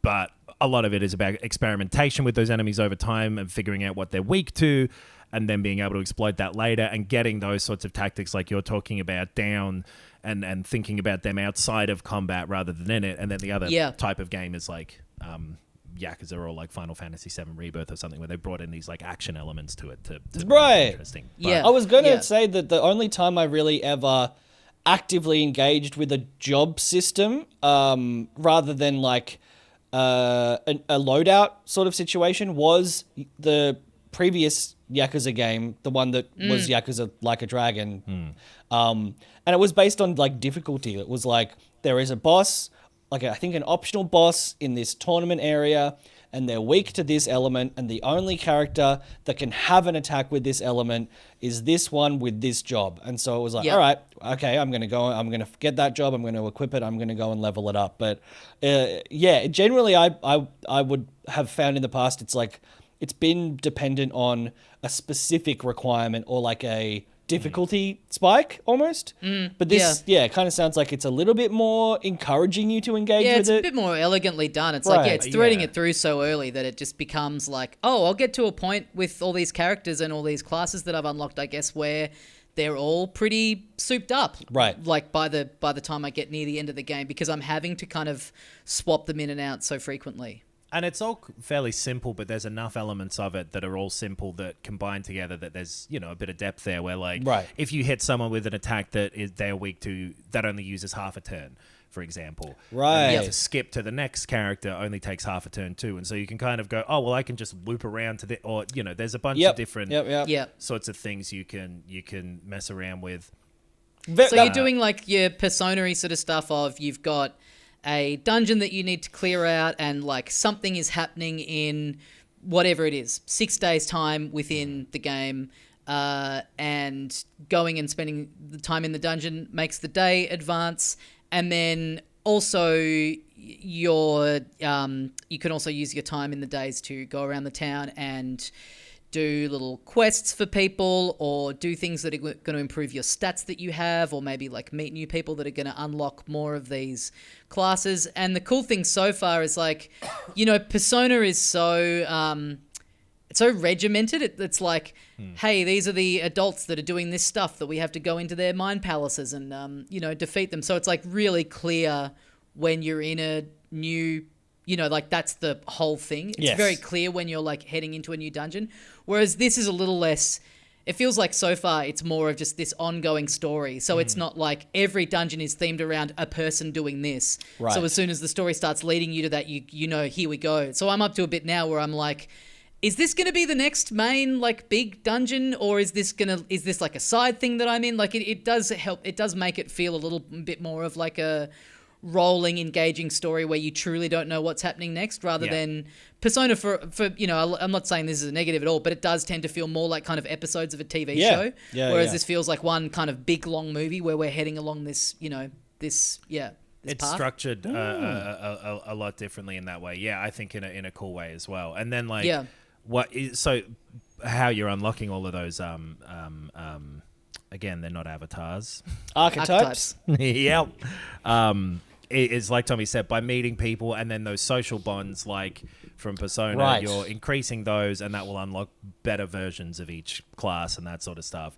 S3: But a lot of it is about experimentation with those enemies over time and figuring out what they're weak to, and then being able to exploit that later and getting those sorts of tactics like you're talking about down and thinking about them outside of combat rather than in it. And then the other type of game is like Yakuza or like Final Fantasy VII Rebirth or something, where they brought in these like action elements to it to
S2: Right.
S3: make it interesting.
S1: Yeah.
S2: I was going to say that the only time I really ever actively engaged with a job system, rather than like a loadout sort of situation, was the previous Yakuza game, the one that was Yakuza Like a Dragon. And it was based on like difficulty. It was like there is a boss, like I think an optional boss in this tournament area, and they're weak to this element, and the only character that can have an attack with this element is this one with this job. And so it was like, all right, okay, I'm going to get that job, I'm going to equip it, I'm going to go and level it up. But generally I would have found in the past it's been dependent on a specific requirement or like a difficulty spike almost. But this kind of sounds like it's a little bit more encouraging you to engage with it.
S1: It's a bit more elegantly done. It's like it's threading it through so early that it just becomes like, oh, I'll get to a point with all these characters and all these classes that I've unlocked, I guess, where they're all pretty souped up.
S2: Right.
S1: Like by the time I get near the end of the game, because I'm having to kind of swap them in and out so frequently.
S3: And it's all fairly simple, but there's enough elements of it that are all simple that combine together that there's, a bit of depth there where, like, if you hit someone with an attack that they're weak to, that only uses half a turn, for example.
S2: Right.
S3: And to skip to the next character only takes half a turn too. And so you can kind of go, oh, well, I can just loop around to or, there's a bunch of different sorts of things you can mess around with.
S1: So you're doing like your Persona-y sort of stuff of you've got a dungeon that you need to clear out and like something is happening in whatever it is, 6 days time within the game, and going and spending the time in the dungeon makes the day advance. And then also you can also use your time in the days to go around the town and do little quests for people or do things that are going to improve your stats that you have, or maybe like meet new people that are going to unlock more of these classes. And the cool thing so far is like, Persona is so it's so regimented. It's like, hey, these are the adults that are doing this stuff that we have to go into their mind palaces and defeat them. So it's like really clear when you're in a new, like that's the whole thing. It's very clear when you're like heading into a new dungeon. Whereas this is a little less, it feels like so far it's more of just this ongoing story. So it's not like every dungeon is themed around a person doing this. Right. So as soon as the story starts leading you to that, here we go. So I'm up to a bit now where I'm like, is this going to be the next main like big dungeon, or is this like a side thing that I'm in? Like it does help. It does make it feel a little bit more of like a rolling, engaging story where you truly don't know what's happening next, rather than Persona for I'm not saying this is a negative at all, but it does tend to feel more like kind of episodes of a TV show. Whereas this feels like one kind of big long movie where we're heading along this, this
S3: it's
S1: path.
S3: Structured a lot differently in that way. Yeah, I think in a cool way as well. And then like how you're unlocking all of those again, they're not avatars.
S2: Archetypes.
S3: Yep. It's like Tommy said, by meeting people and then those social bonds like from Persona, you're increasing those and that will unlock better versions of each class and that sort of stuff.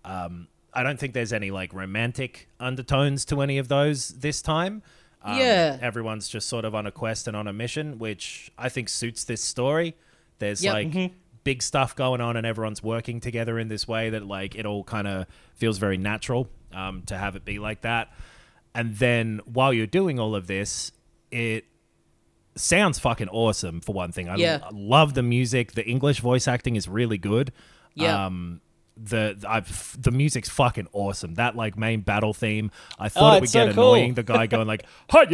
S3: I don't think there's any like romantic undertones to any of those this time. Everyone's just sort of on a quest and on a mission, which I think suits this story. There's big stuff going on and everyone's working together in this way that like it all kind of feels very natural to have it be like that. And then while you're doing all of this, it sounds fucking awesome for one thing. I love the music. The English voice acting is really good. The music's fucking awesome. That like main battle theme, I thought it would get annoying. The guy going like, hi,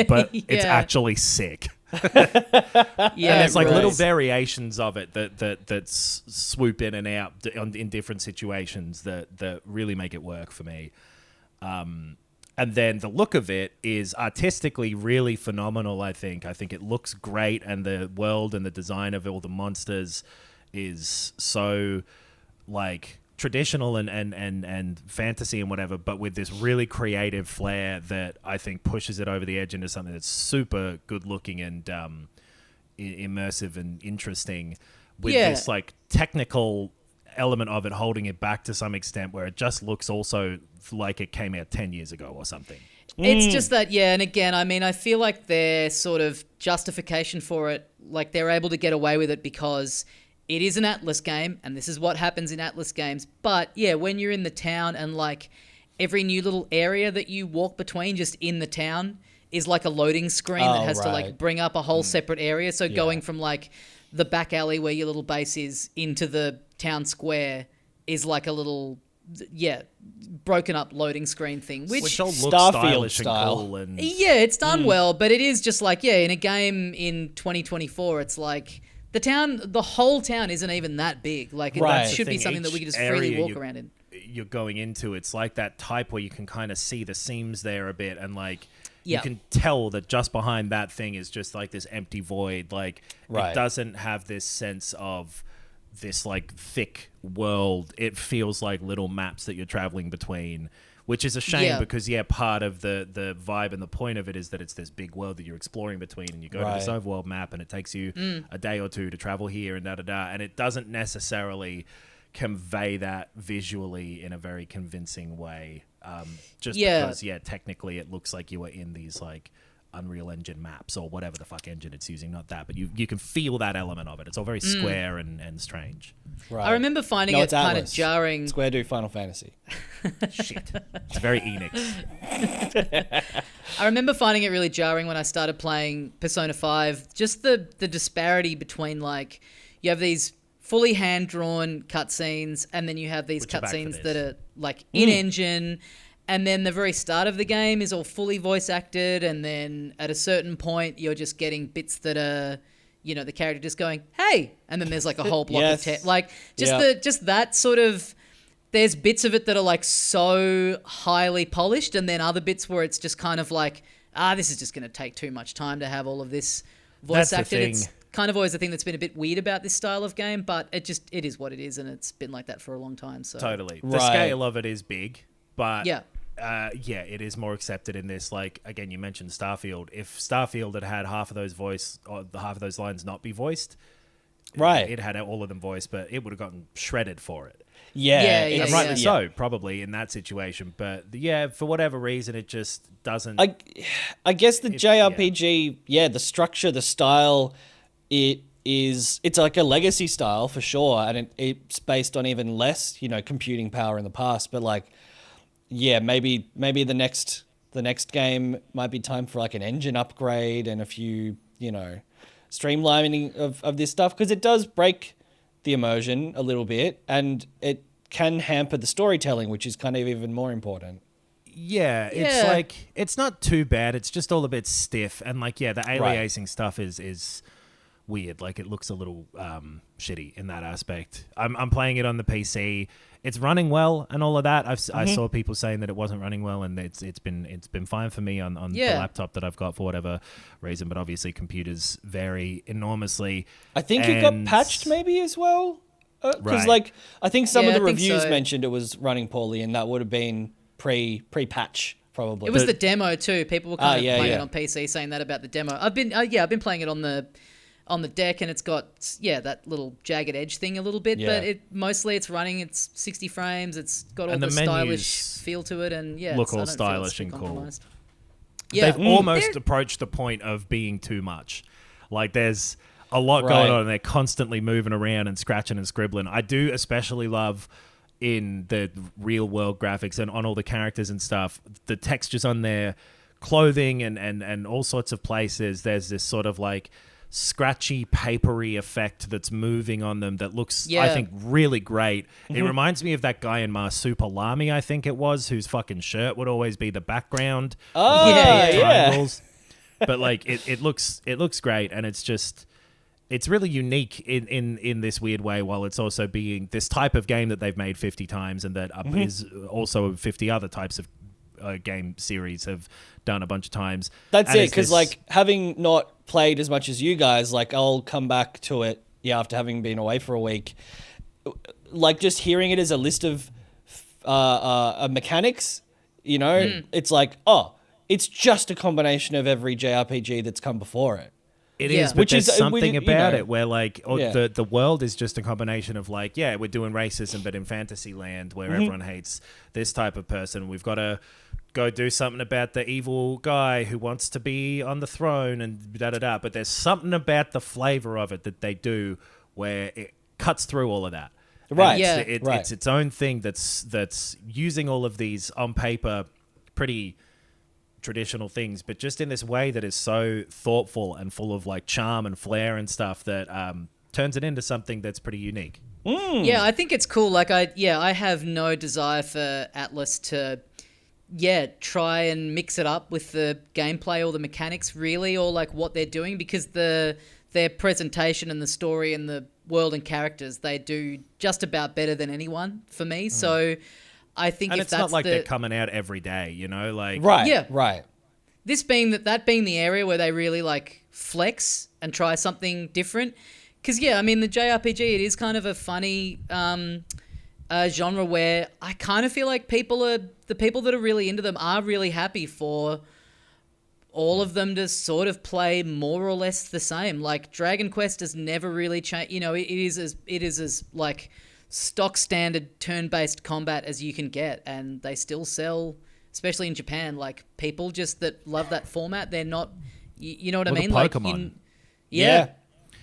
S3: but it's actually sick. And there's like little variations of it that swoop in and out in different situations that really make it work for me. And then the look of it is artistically really phenomenal. I think it looks great, and the world and the design of all the monsters is so like traditional and fantasy and whatever, but with this really creative flair that I think pushes it over the edge into something that's super good looking and immersive and interesting, with this like technical element of it holding it back to some extent, where it just looks also like it came out 10 years ago or something.
S1: It's just that, and again, I mean, I feel like their sort of justification for it, like they're able to get away with it because it is an Atlas game, and this is what happens in Atlas games. But yeah, when you're in the town and like every new little area that you walk between just in the town is like a loading screen that has to like bring up a whole separate area. So going from like the back alley where your little base is into the town square is like a little... broken up loading screen thing, which
S3: all looks
S2: Starfield
S3: stylish
S2: style.
S3: and cool. And
S1: it's done well, but it is just like, in a game in 2024, it's like the whole town isn't even that big. Like, that should be something that we could just freely walk around in.
S3: You're going into, it's like that type where you can kind of see the seams there a bit, and like you can tell that just behind that thing is just like this empty void. Like, it doesn't have this sense of this like thick world. It feels like little maps that you're traveling between, which is a shame because part of the vibe and the point of it is that it's this big world that you're exploring between, and you go to this overworld map and it takes you a day or two to travel here and and it doesn't necessarily convey that visually in a very convincing way, because technically it looks like you were in these like Unreal Engine maps or whatever the fuck engine it's using, not that, but you can feel that element of it. It's all very square and strange.
S1: I remember finding it kind of jarring.
S2: Square do Final Fantasy.
S3: Shit. It's very Enix.
S1: I remember finding it really jarring when I started playing Persona 5. Just the disparity between, like, you have these fully hand-drawn cutscenes, and then you have these cutscenes that are, like, in-engine. And then the very start of the game is all fully voice acted, and then at a certain point you're just getting bits that are, the character just going, "Hey," and then there's like a whole block of text, like just that sort of. There's bits of it that are like so highly polished, and then other bits where it's just kind of like, this is just going to take too much time to have all of this voice acted. It's kind of always the thing that's been a bit weird about this style of game, but it is what it is, and it's been like that for a long time. So
S3: totally, the scale of it is big, but it is more accepted in this. Like, again, you mentioned Starfield. If Starfield had half of those half of those lines not be voiced, it had all of them voiced, but it would have gotten shredded for it.
S2: And
S3: rightly so, probably in that situation. But for whatever reason, it just doesn't.
S2: I guess the JRPG, the structure, the style, it's like a legacy style for sure, and it's based on even less, computing power in the past. But like, maybe the next game might be time for like an engine upgrade and a few, streamlining of this stuff, because it does break the immersion a little bit, and it can hamper the storytelling, which is kind of even more important.
S3: It's like, it's not too bad. It's just all a bit stiff, and like, the aliasing stuff is weird. Like, it looks a little shitty in that aspect. I'm playing it on the PC. It's running well and all of that. I saw people saying that it wasn't running well, and it's been fine for me on the laptop that I've got for whatever reason. But obviously, computers vary enormously.
S2: I think it got patched maybe as well, because like I think some of the reviews mentioned it was running poorly, and that would have been pre-patch probably.
S1: It was the demo too. People were kind of playing it on PC, saying that about the demo. I've been playing it on the deck, and it's got that little jagged edge thing a little bit, but it's running. It's 60 frames. It's got all the stylish feel to it, and
S3: look all stylish and cool. They've almost approached the point of being too much. Like, there's a lot going on, and they're constantly moving around and scratching and scribbling. I do especially love in the real world graphics and on all the characters and stuff, the textures on their clothing and all sorts of places. There's this sort of like scratchy, papery effect that's moving on them that looks, I think, really great. It reminds me of that guy in Marsupilami, I think it was, whose fucking shirt would always be the background. Triangles. But like, it looks great, and it's really unique in this weird way, while it's also being this type of game that they've made 50 times, and that is also 50 other types of game series have done a bunch of times.
S2: That's it, because like, having not played as much as you guys, like, I'll come back to it after having been away for a week. Like, just hearing it as a list of mechanics, it's like, it's just a combination of every JRPG that's come before it.
S3: It is, but there's something about it where like the world is just a combination of like, we're doing racism, but in fantasy land where everyone hates this type of person. We've got to go do something about the evil guy who wants to be on the throne and da-da-da. But there's something about the flavor of it that they do where it cuts through all of that.
S2: Right.
S3: It's its own thing that's using all of these on paper pretty traditional things, but just in this way that is so thoughtful and full of like charm and flair and stuff that turns it into something that's pretty unique.
S1: Yeah, I think it's cool. Like I have no desire for Atlas to try and mix it up with the gameplay or the mechanics really, or like what they're doing, because their presentation and the story and the world and characters, they do just about better than anyone for me. So I think
S3: and
S1: if
S3: it's
S1: that's
S3: not like they're coming out every day, you know, like
S2: right.
S1: This being that being the area where they really like flex and try something different, because I mean the JRPG, it is kind of a funny genre where I kind of feel like the people that are really into them are really happy for all of them to sort of play more or less the same. Like Dragon Quest has never really changed. You know, it is as like stock standard turn-based combat as you can get, and they still sell, especially in Japan. Like people just that love that format. They're not, you know what I mean?
S3: Pokemon.
S1: Like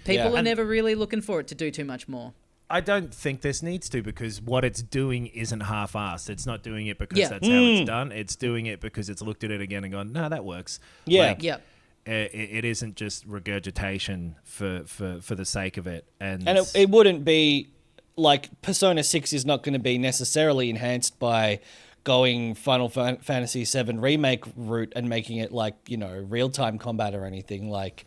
S1: people are never really looking for it to do too much more.
S3: I don't think this needs to, because what it's doing isn't half-assed. It's not doing it because that's how it's done. It's doing it because it's looked at it again and gone, no, that works.
S2: Yeah.
S3: Like, it isn't just regurgitation for the sake of it. And
S2: it wouldn't be like Persona 6 is not going to be necessarily enhanced by going Final Fantasy VII Remake route and making it like, you know, real-time combat or anything. Like,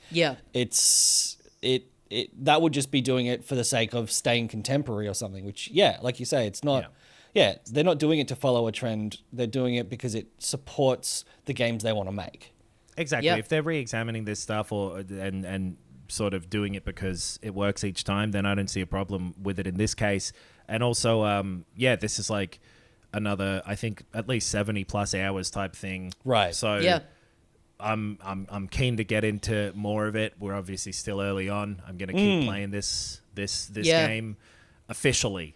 S2: that would just be doing it for the sake of staying contemporary or something, which, like you say, it's not... they're not doing it to follow a trend. They're doing it because it supports the games they want to make.
S3: Exactly. If they're re-examining this stuff and sort of doing it because it works each time, then I don't see a problem with it in this case. And also, this is like another, I think, at least 70+ hours type thing.
S2: Right.
S3: So... I'm keen to get into more of it. We're obviously still early on. I'm going to keep playing this game officially.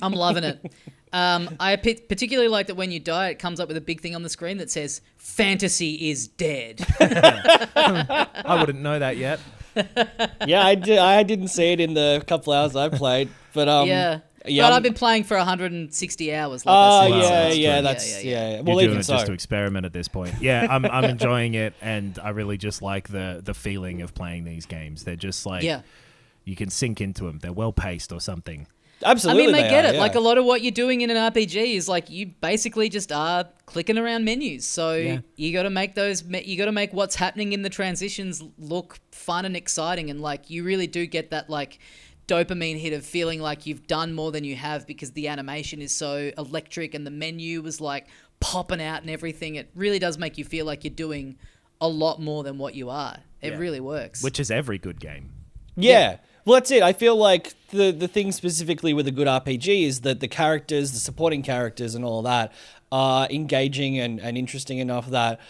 S1: I'm loving it. I particularly like that when you die, it comes up with a big thing on the screen that says "Fantasy is dead."
S3: I wouldn't know that yet.
S2: I didn't see it in the couple hours I played, but
S1: but I've been playing for 160 hours. Like
S2: Well,
S3: Well,
S2: even
S3: it
S2: so,
S3: just to experiment at this point. Yeah, I'm enjoying it, and I really just like the feeling of playing these games. They're just like you can sink into them. They're well paced or something.
S2: Absolutely,
S1: I mean, they get it. Yeah. Like a lot of what you're doing in an RPG is like you basically just are clicking around menus. So you got to make you got to make what's happening in the transitions look fun and exciting, and like you really do get that like dopamine hit of feeling like you've done more than you have because the animation is so electric and the menu was like popping out and everything. It really does make you feel like you're doing a lot more than what you are. It really works.
S3: Which is every good game.
S2: Yeah. Well, that's it. I feel like the thing specifically with a good RPG is that the characters, the supporting characters and all that are engaging and interesting enough that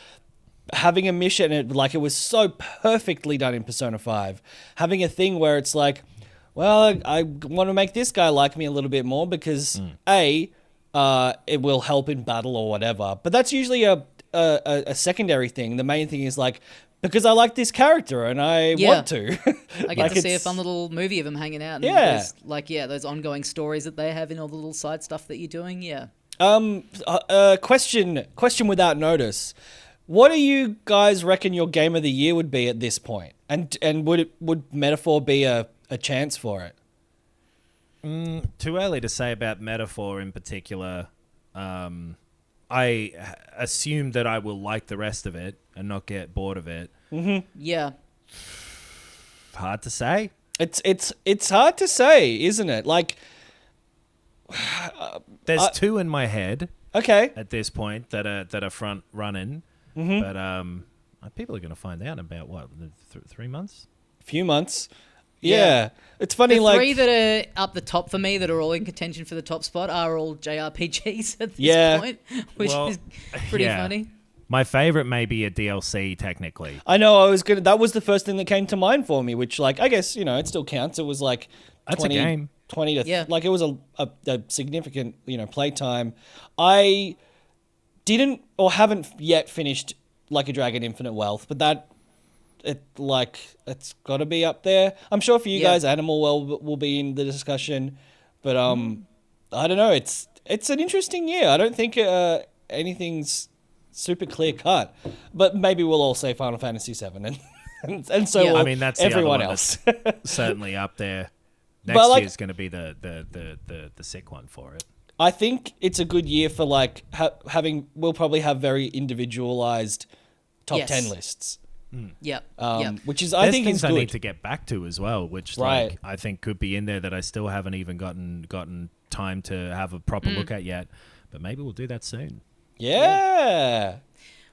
S2: having a mission, it was so perfectly done in Persona 5, having a thing where it's like, well, I want to make this guy like me a little bit more because it will help in battle or whatever. But that's usually a secondary thing. The main thing is like, because I like this character and I want to.
S1: I get to see a fun little movie of him hanging out. And those ongoing stories that they have in all the little side stuff that you're doing. Yeah.
S2: Question without notice. What do you guys reckon your game of the year would be at this point? And would Metaphor be a chance for it?
S3: Too early to say about Metaphor in particular. I assume that I will like the rest of it and not get bored of it.
S2: Mm-hmm.
S1: Yeah.
S3: Hard to say.
S2: It's hard to say, isn't it? Like,
S3: there's two in my head.
S2: Okay.
S3: At this point that are front running, but people are going to find out in about what 3 months.
S2: A few months. Yeah. It's funny,
S1: the
S2: like...
S1: three that are up the top for me that are all in contention for the top spot are all JRPGs at this point, which is pretty funny.
S3: My favorite may be a DLC, technically.
S2: I know, that was the first thing that came to mind for me, which, like, I guess, you know, it still counts. It was like...
S3: That's a game.
S2: 20 to... Like, it was a significant, you know, playtime. I didn't or haven't yet finished Like a Dragon Infinite Wealth, but it's got to be up there. I'm sure for you guys, Animal World will be in the discussion, but I don't know. It's an interesting year. I don't think anything's super clear cut, but maybe we'll all say Final Fantasy VII, and so will
S3: that's
S2: everyone else.
S3: Certainly up there. Next year's going to be the sick one for it.
S2: I think it's a good year for like we'll probably have very individualized top 10 lists.
S1: Yep.
S2: Which is,
S3: There's
S2: I think,
S3: things
S2: is
S3: I
S2: good.
S3: need to get back to as well, which like I think could be in there that I still haven't even gotten time to have a proper look at yet. But maybe we'll do that soon.
S2: Yeah.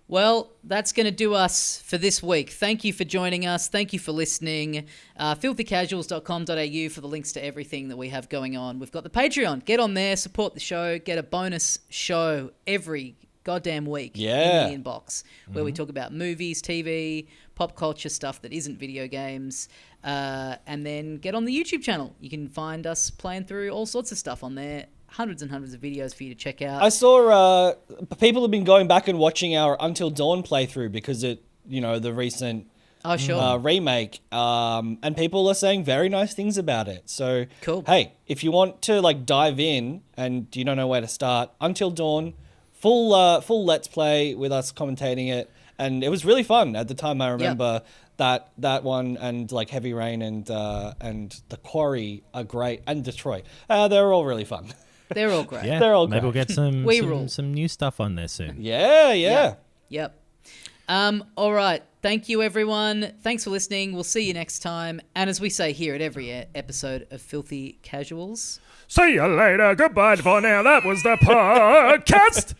S1: Well, that's going to do us for this week. Thank you for joining us. Thank you for listening. Filthycasuals.com.au for the links to everything that we have going on. We've got the Patreon. Get on there, support the show, get a bonus show every goddamn week in the inbox where we talk about movies, TV, pop culture stuff that isn't video games, and then get on the YouTube channel. You can find us playing through all sorts of stuff on there. Hundreds and hundreds of videos for you to check out.
S2: I saw people have been going back and watching our Until Dawn playthrough because the recent remake, and people are saying very nice things about it. So
S1: cool.
S2: Hey, if you want to like dive in and you don't know where to start, Until Dawn, full let's play with us commentating it, and it was really fun at the time. I remember that one, and like Heavy Rain and The Quarry are great, and Detroit. They're all really fun.
S1: They're all great.
S3: Yeah,
S2: they're all great.
S3: Maybe we'll get some new stuff on there soon.
S2: Yeah.
S1: Yep. All right. Thank you, everyone. Thanks for listening. We'll see you next time. And as we say here at every episode of Filthy Casuals,
S3: see you later. Goodbye for now. That was the podcast.